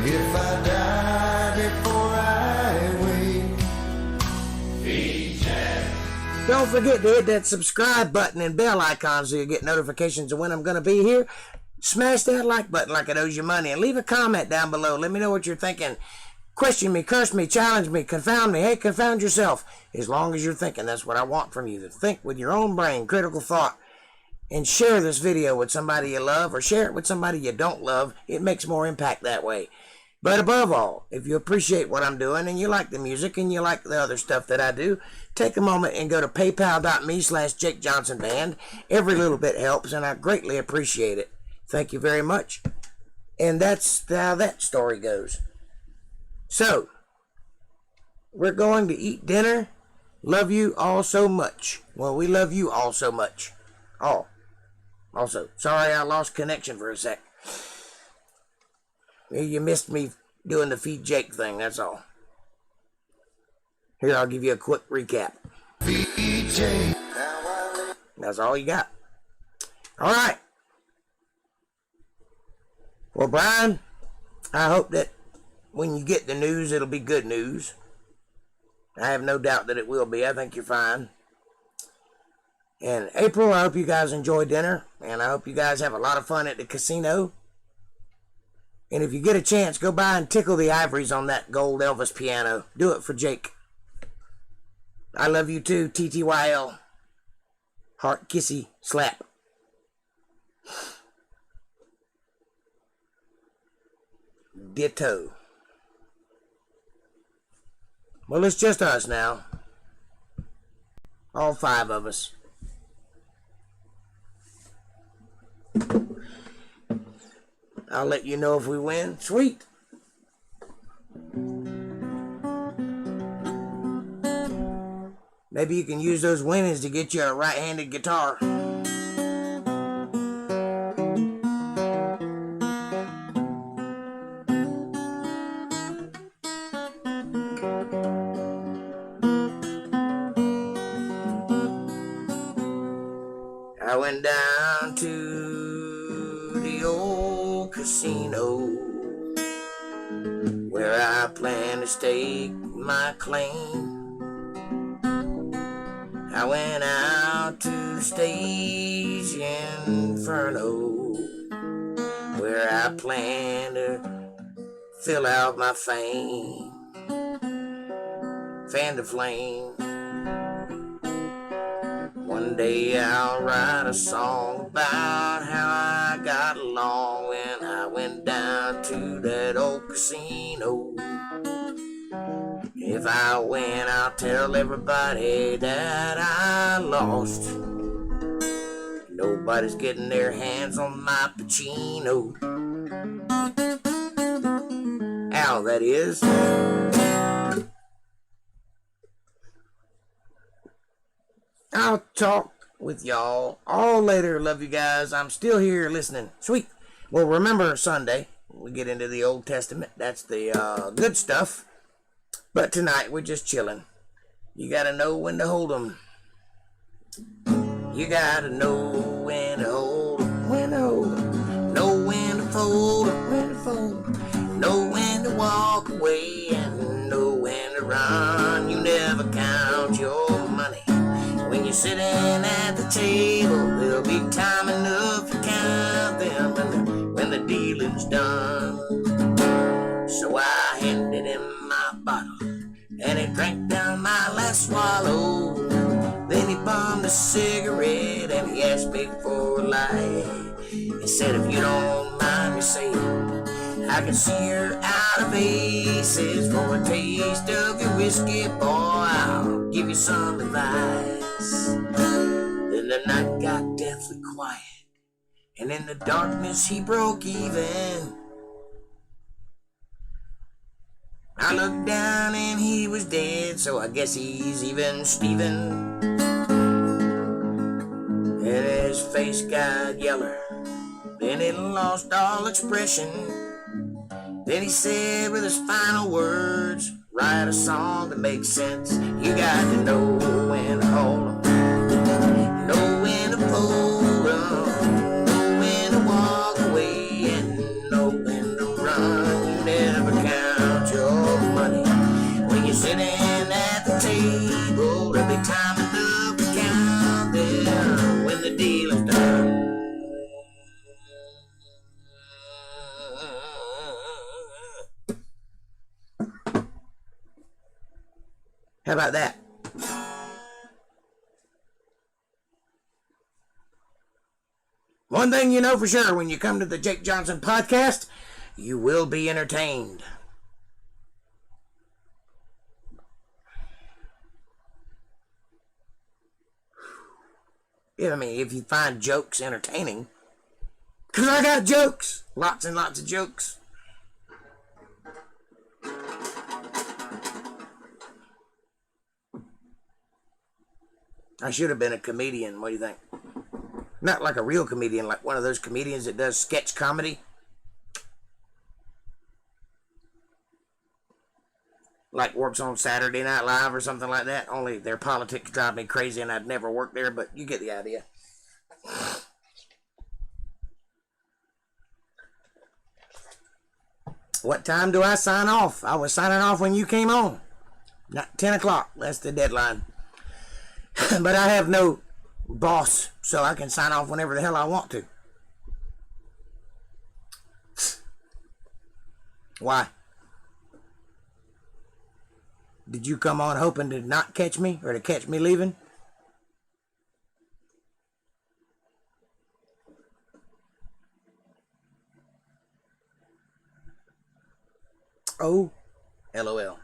If I die before I wake, feed Jake. Don't forget to hit that subscribe button and bell icon so you get notifications of when I'm going to be here. Smash that like button like it owes you money. And leave a comment down below. Let me know what you're thinking. Question me, curse me, challenge me, confound me. Hey, confound yourself. As long as you're thinking, that's what I want from you. To think with your own brain, critical thought. And share this video with somebody you love or share it with somebody you don't love. It makes more impact that way. But above all, if you appreciate what I'm doing and you like the music and you like the other stuff that I do, take a moment and go to paypal.me/JakeJohnsonBand. Every little bit helps and I greatly appreciate it. Thank you very much. And that's how that story goes. So, we're going to eat dinner. Love you all so much. Well, we love you all so much. Oh, also, sorry I lost connection for a sec. You missed me doing the Feed Jake thing, that's all. Here, I'll give you a quick recap. Feed Jake. That's all you got. Alright. Well, Brian, I hope that when you get the news, it'll be good news. I have no doubt that it will be. I think you're fine. And April, I hope you guys enjoy dinner. And I hope you guys have a lot of fun at the casino. And if you get a chance, go by and tickle the ivories on that gold Elvis piano. Do it for Jake. I love you too, TTYL. Heart kissy slap. Ditto. Well, it's just us now. All 5 of us. I'll let you know if we win. Sweet. Maybe you can use those winnings to get you a right-handed guitar. I went down to the old casino where I plan to stake my claim. I went out to stage Inferno where I plan to fill out my fame. Fan the flame. One day I'll write a song about how I got along when I went down to that old casino. If I win, I'll tell everybody that I lost. Nobody's getting their hands on my Pacino. Al, that is. I'll talk with y'all all later. Love you guys. I'm still here listening. Sweet. Well, remember Sunday, we get into the Old Testament. That's the good stuff. But tonight, we're just chilling. You gotta know when to hold 'em. You gotta know when to hold 'em. When to hold 'em. Know when to fold 'em. When to fold 'em. Know when to walk away and know when to run. You never count your money. When you're sitting at the table, there'll be time enough to count them when the dealing's done. So I handed him my bottle, and he drank down my last swallow. Then he bummed a cigarette, and he asked me for a light. He said, if you don't mind me saying, I can see you're out of aces. For a taste of your whiskey, boy, I'll give you some advice. Then the night got deathly quiet, and in the darkness he broke even. I looked down and he was dead, so I guess he's even Steven. And his face got yeller, then it lost all expression. Then he said with his final words, write a song that makes sense. You got to know when to hold 'em, know when to fold 'em, know when to walk away, and know when to run. You never count your money when you're sitting at the table. There'll be time enough to count them when the deal is done. How about that? One thing you know for sure, when you come to the Jake Johnson podcast, you will be entertained. Yeah, I mean, if you find jokes entertaining, because I got jokes, lots and lots of jokes. I should have been a comedian. What do you think? Not like a real comedian, like one of those comedians that does sketch comedy. Like works on Saturday Night Live or something like that. Only their politics drive me crazy and I'd never work there, but you get the idea. What time do I sign off? I was signing off when you came on. Not 10 o'clock. That's the deadline. But I have no boss, so I can sign off whenever the hell I want to. Why? Did you come on hoping to not catch me or to catch me leaving? Oh, LOL.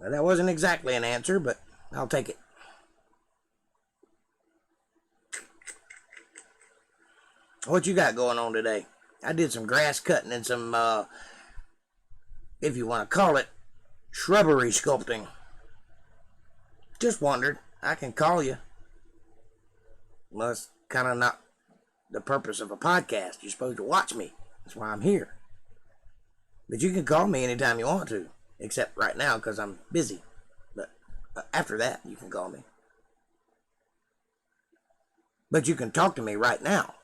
Well, that wasn't exactly an answer, but I'll take it. What you got going on today? I did some grass cutting and some, if you want to call it, shrubbery sculpting. Just wondered. I can call you. Well, that's kind of not the purpose of a podcast. You're supposed to watch me. That's why I'm here. But you can call me anytime you want to. Except right now because I'm busy. But after that, you can call me. But you can talk to me right now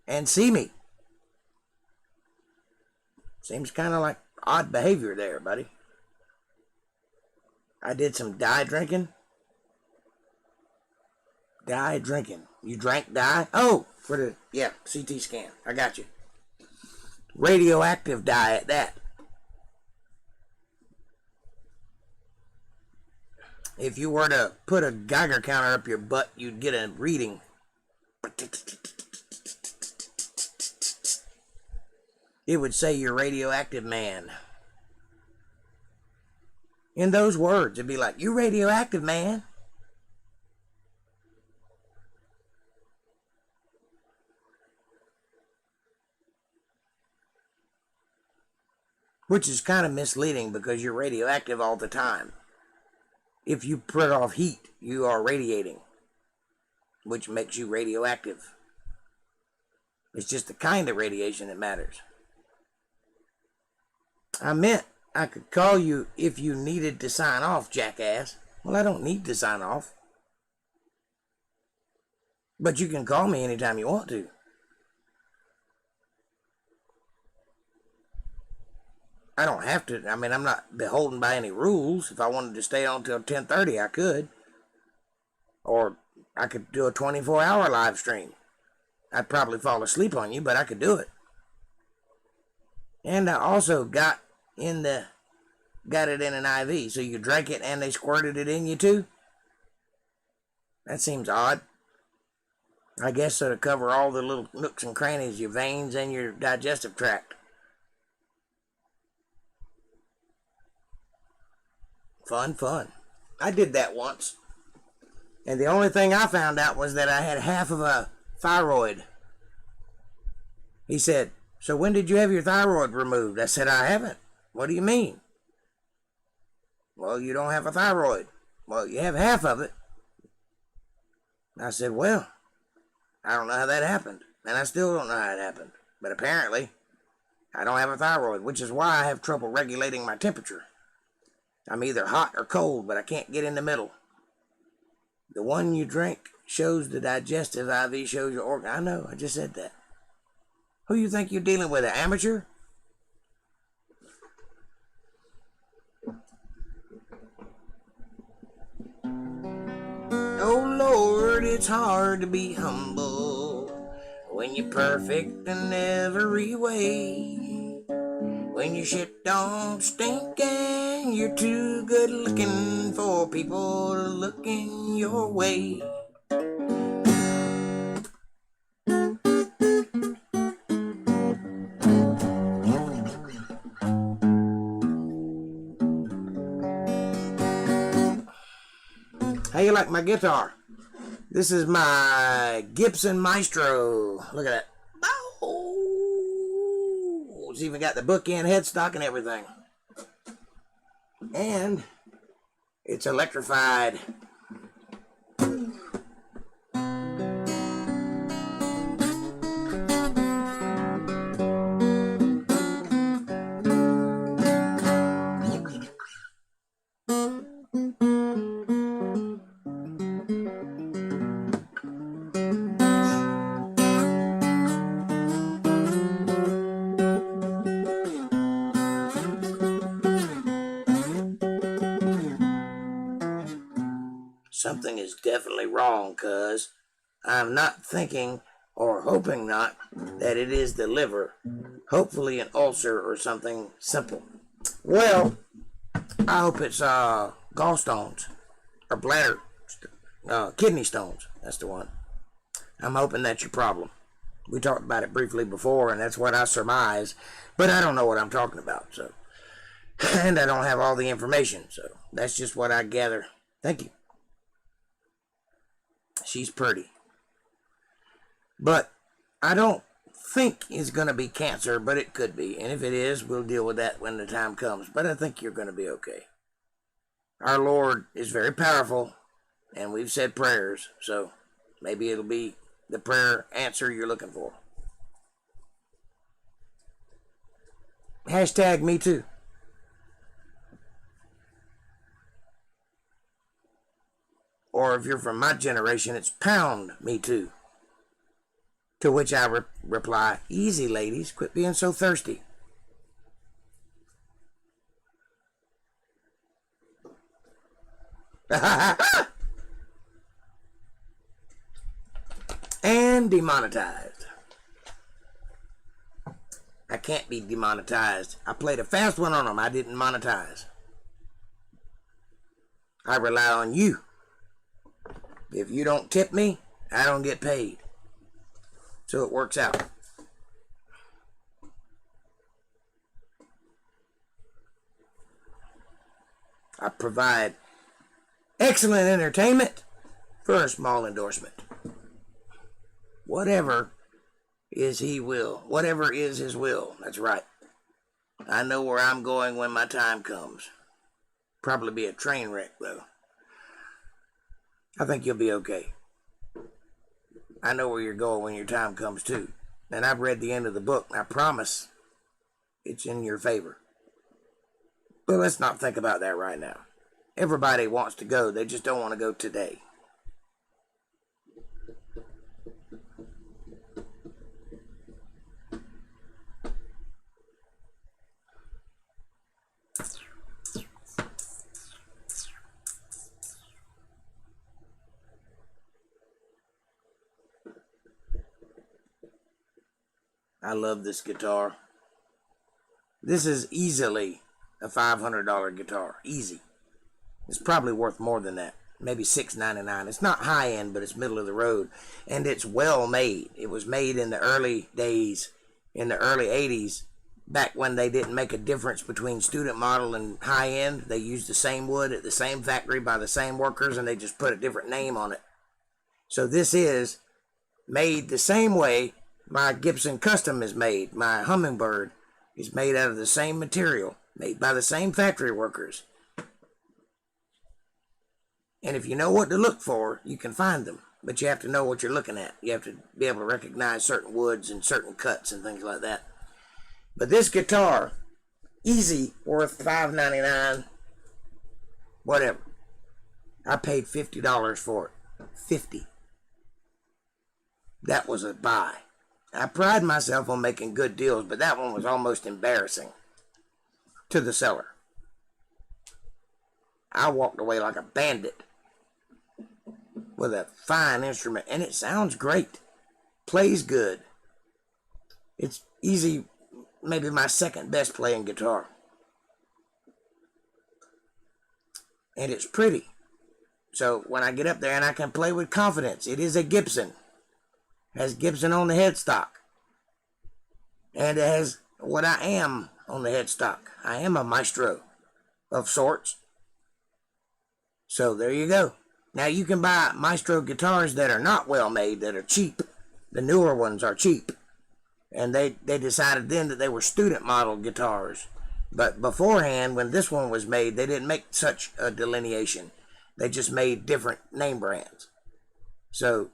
and see me. Seems kind of like odd behavior there, buddy. I did some dye drinking. Dye drinking. You drank dye? Oh, for the, yeah, CT scan. I got you. Radioactive dye at that. If you were to put a Geiger counter up your butt, you'd get a reading. It would say you're radioactive, man. In those words, it'd be like, you radioactive, man. Which is kind of misleading because you're radioactive all the time. If you put off heat, you are radiating, which makes you radioactive. It's just the kind of radiation that matters. I meant I could call you if you needed to sign off, jackass. Well, I don't need to sign off. But you can call me anytime you want to. I don't have to. I mean, I'm not beholden by any rules. If I wanted to stay on till 10:30, I could. Or I could do a 24-hour live stream. I'd probably fall asleep on you, but I could do it. And I also got it in an IV, so you drank it and they squirted it in you too? That seems odd. I guess so, to cover all the little nooks and crannies, your veins and your digestive tract. Fun. I did that once. And the only thing I found out was that I had half of a thyroid. He said, so when did you have your thyroid removed? I said, I haven't. What do you mean? Well, you don't have a thyroid. Well, you have half of it. I said, well, I don't know how that happened. And I still don't know how it happened. But apparently, I don't have a thyroid, which is why I have trouble regulating my temperature. I'm either hot or cold, but I can't get in the middle. The one you drink shows the digestive, IV shows your organ. I know, I just said that. Who you think you're dealing with, an amateur? Oh Lord, it's hard to be humble when you're perfect in every way. When your shit don't stink and you're too good looking for people to look in your way. How you like my guitar? This is my Gibson Maestro. Look at that. Oh, it's even got the bookend headstock and everything. And it's electrified. Something is definitely wrong, cuz I'm not thinking, or hoping not, that it is the liver. Hopefully an ulcer or something simple. Well, I hope it's gallstones or bladder, kidney stones. That's the one. I'm hoping that's your problem. We talked about it briefly before, and that's what I surmise, but I don't know what I'm talking about, so. And I don't have all the information, so that's just what I gather. Thank you. She's pretty. But I don't think it's going to be cancer, but it could be. And if it is, we'll deal with that when the time comes. But I think you're going to be okay. Our Lord is very powerful, and we've said prayers, so maybe it'll be the prayer answer you're looking for. Hashtag me too. Or Or if you're from my generation, it's pound me too. To which I reply, easy ladies, quit being so thirsty. And demonetized. I can't be demonetized. I played a fast one on them. I didn't monetize. I rely on you. If you don't tip me, I don't get paid. So it works out. I provide excellent entertainment for a small endorsement. Whatever is he will. Whatever is his will. That's right. I know where I'm going when my time comes. Probably be a train wreck, though. I think you'll be okay. I know where you're going when your time comes, too. And I've read the end of the book, and I promise it's in your favor. But let's not think about that right now. Everybody wants to go. They just don't want to go today. I love this guitar. This is easily a $500 guitar. Easy. It's probably worth more than that. Maybe $699. It's not high end, but it's middle of the road. And it's well made. It was made in the early days, in the early 80s, back when they didn't make a difference between student model and high end. They used the same wood at the same factory by the same workers, and they just put a different name on it. So this is made the same way my Gibson Custom is made. My Hummingbird is made out of the same material, made by the same factory workers. And if you know what to look for, you can find them. But you have to know what you're looking at. You have to be able to recognize certain woods and certain cuts and things like that. But this guitar, easy, worth $5.99, whatever. I paid $50 for it. $50. That was a buy. I pride myself on making good deals, but that one was almost embarrassing to the seller. I walked away like a bandit with a fine instrument, and it sounds great. Plays good. It's easy, maybe my second best playing guitar. And it's pretty. So when I get up there and I can play with confidence, it is a Gibson. Has Gibson on the headstock. And it has what I am on the headstock. I am a maestro of sorts. So there you go. Now you can buy maestro guitars that are not well made, that are cheap. The newer ones are cheap. And they decided then that they were student model guitars. But beforehand, when this one was made, they didn't make such a delineation. They just made different name brands. So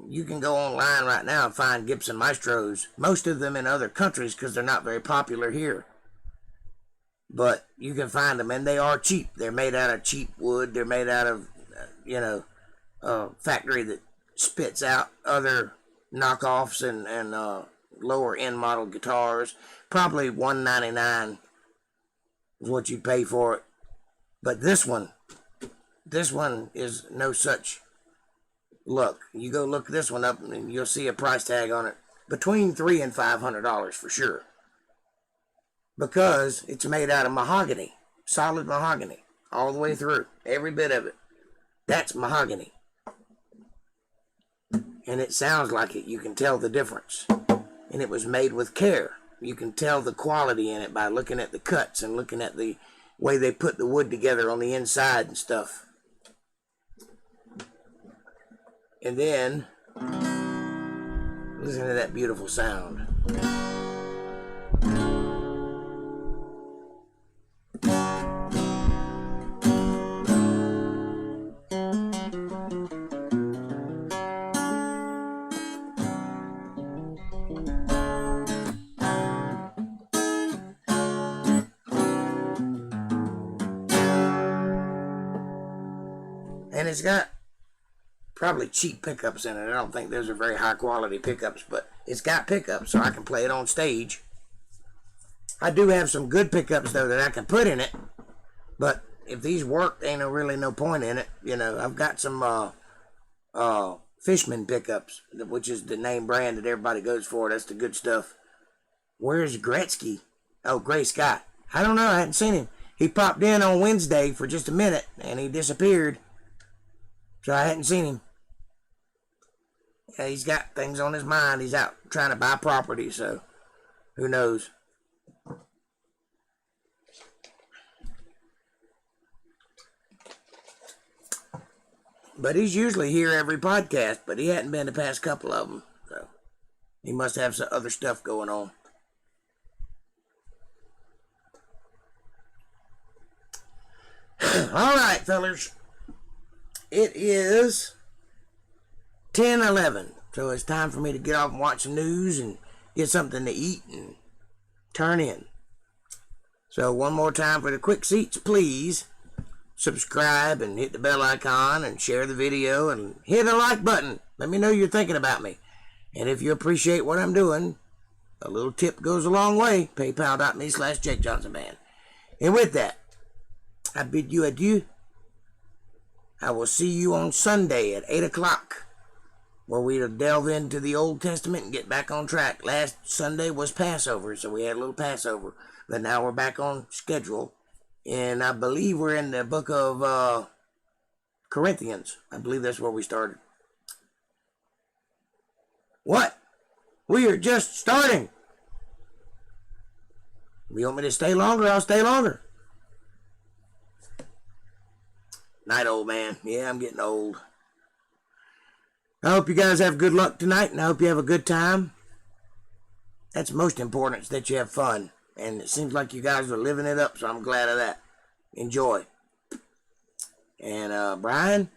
you can go online right now and find Gibson Maestros, most of them in other countries because they're not very popular here. But you can find them, and they are cheap. They're made out of cheap wood. They're made out of, a factory that spits out other knockoffs and lower end model guitars. Probably $199 is what you pay for it. But this one is no such luck. You go look this one up and you'll see a price tag on it between $300 and $500 for sure, because it's made out of mahogany, solid mahogany, all the way through, every bit of it. That's mahogany, and it sounds like it. You can tell the difference, and it was made with care. You can tell the quality in it by looking at the cuts and looking at the way they put the wood together on the inside and stuff. And then, listen to that beautiful sound. And it's got probably cheap pickups in it. I don't think those are very high quality pickups, but it's got pickups so I can play it on stage. I do have some good pickups though that I can put in it, but if these work, ain't really no point in it. You know, I've got some Fishman pickups, which is the name brand that everybody goes for. That's the good stuff. Where's Gretzky? Oh, Gray Sky. I don't know. I hadn't seen him. He popped in on Wednesday for just a minute, and he disappeared. So I hadn't seen him. Yeah, he's got things on his mind. He's out trying to buy property, so who knows? But he's usually here every podcast, but he hadn't been the past couple of them, so he must have some other stuff going on. All right, fellers. It is 10:11, so it's time for me to get off and watch the news and get something to eat and turn in. So one more time for the quick seats, please. Subscribe and hit the bell icon and share the video and hit the like button. Let me know you're thinking about me. And if you appreciate what I'm doing, a little tip goes a long way. PayPal.me/JakeJohnsonBand. And with that, I bid you adieu. I will see you on Sunday at 8 o'clock, where we'll delve into the Old Testament and get back on track. Last Sunday was Passover, so we had a little Passover. But now we're back on schedule. And I believe we're in the book of Corinthians. I believe that's where we started. What? We are just starting. If you want me to stay longer, I'll stay longer. Night, old man. Yeah, I'm getting old. I hope you guys have good luck tonight, and I hope you have a good time. That's most important, is that you have fun. And it seems like you guys are living it up, so I'm glad of that. Enjoy. And, Brian,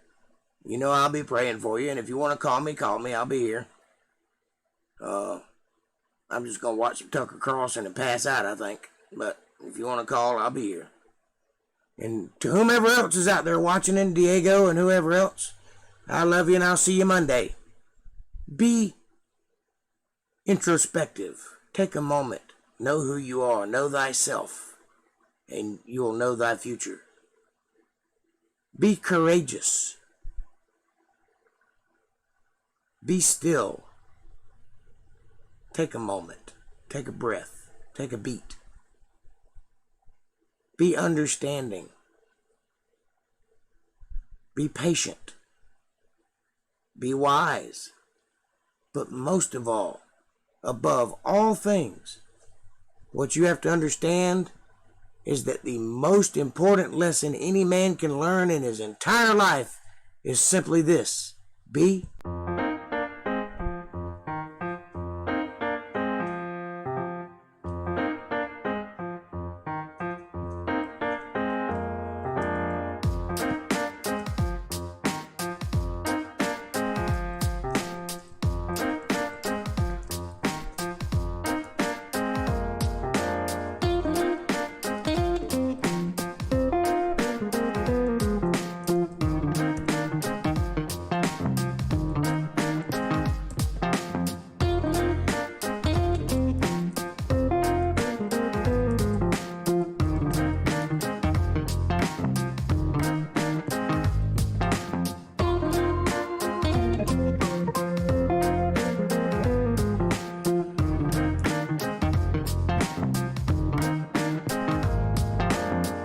you know I'll be praying for you, and if you want to call me, I'll be here. I'm just going to watch some Tucker Carlson and pass out, I think. But if you want to call, I'll be here. And to whomever else is out there watching, in Diego and whoever else, I love you and I'll see you Monday. Be introspective. Take a moment. Know who you are. Know thyself. And you will know thy future. Be courageous. Be still. Take a moment. Take a breath. Take a beat. Be understanding. Be patient. Be wise. But most of all, above all things, what you have to understand is that the most important lesson any man can learn in his entire life is simply this: be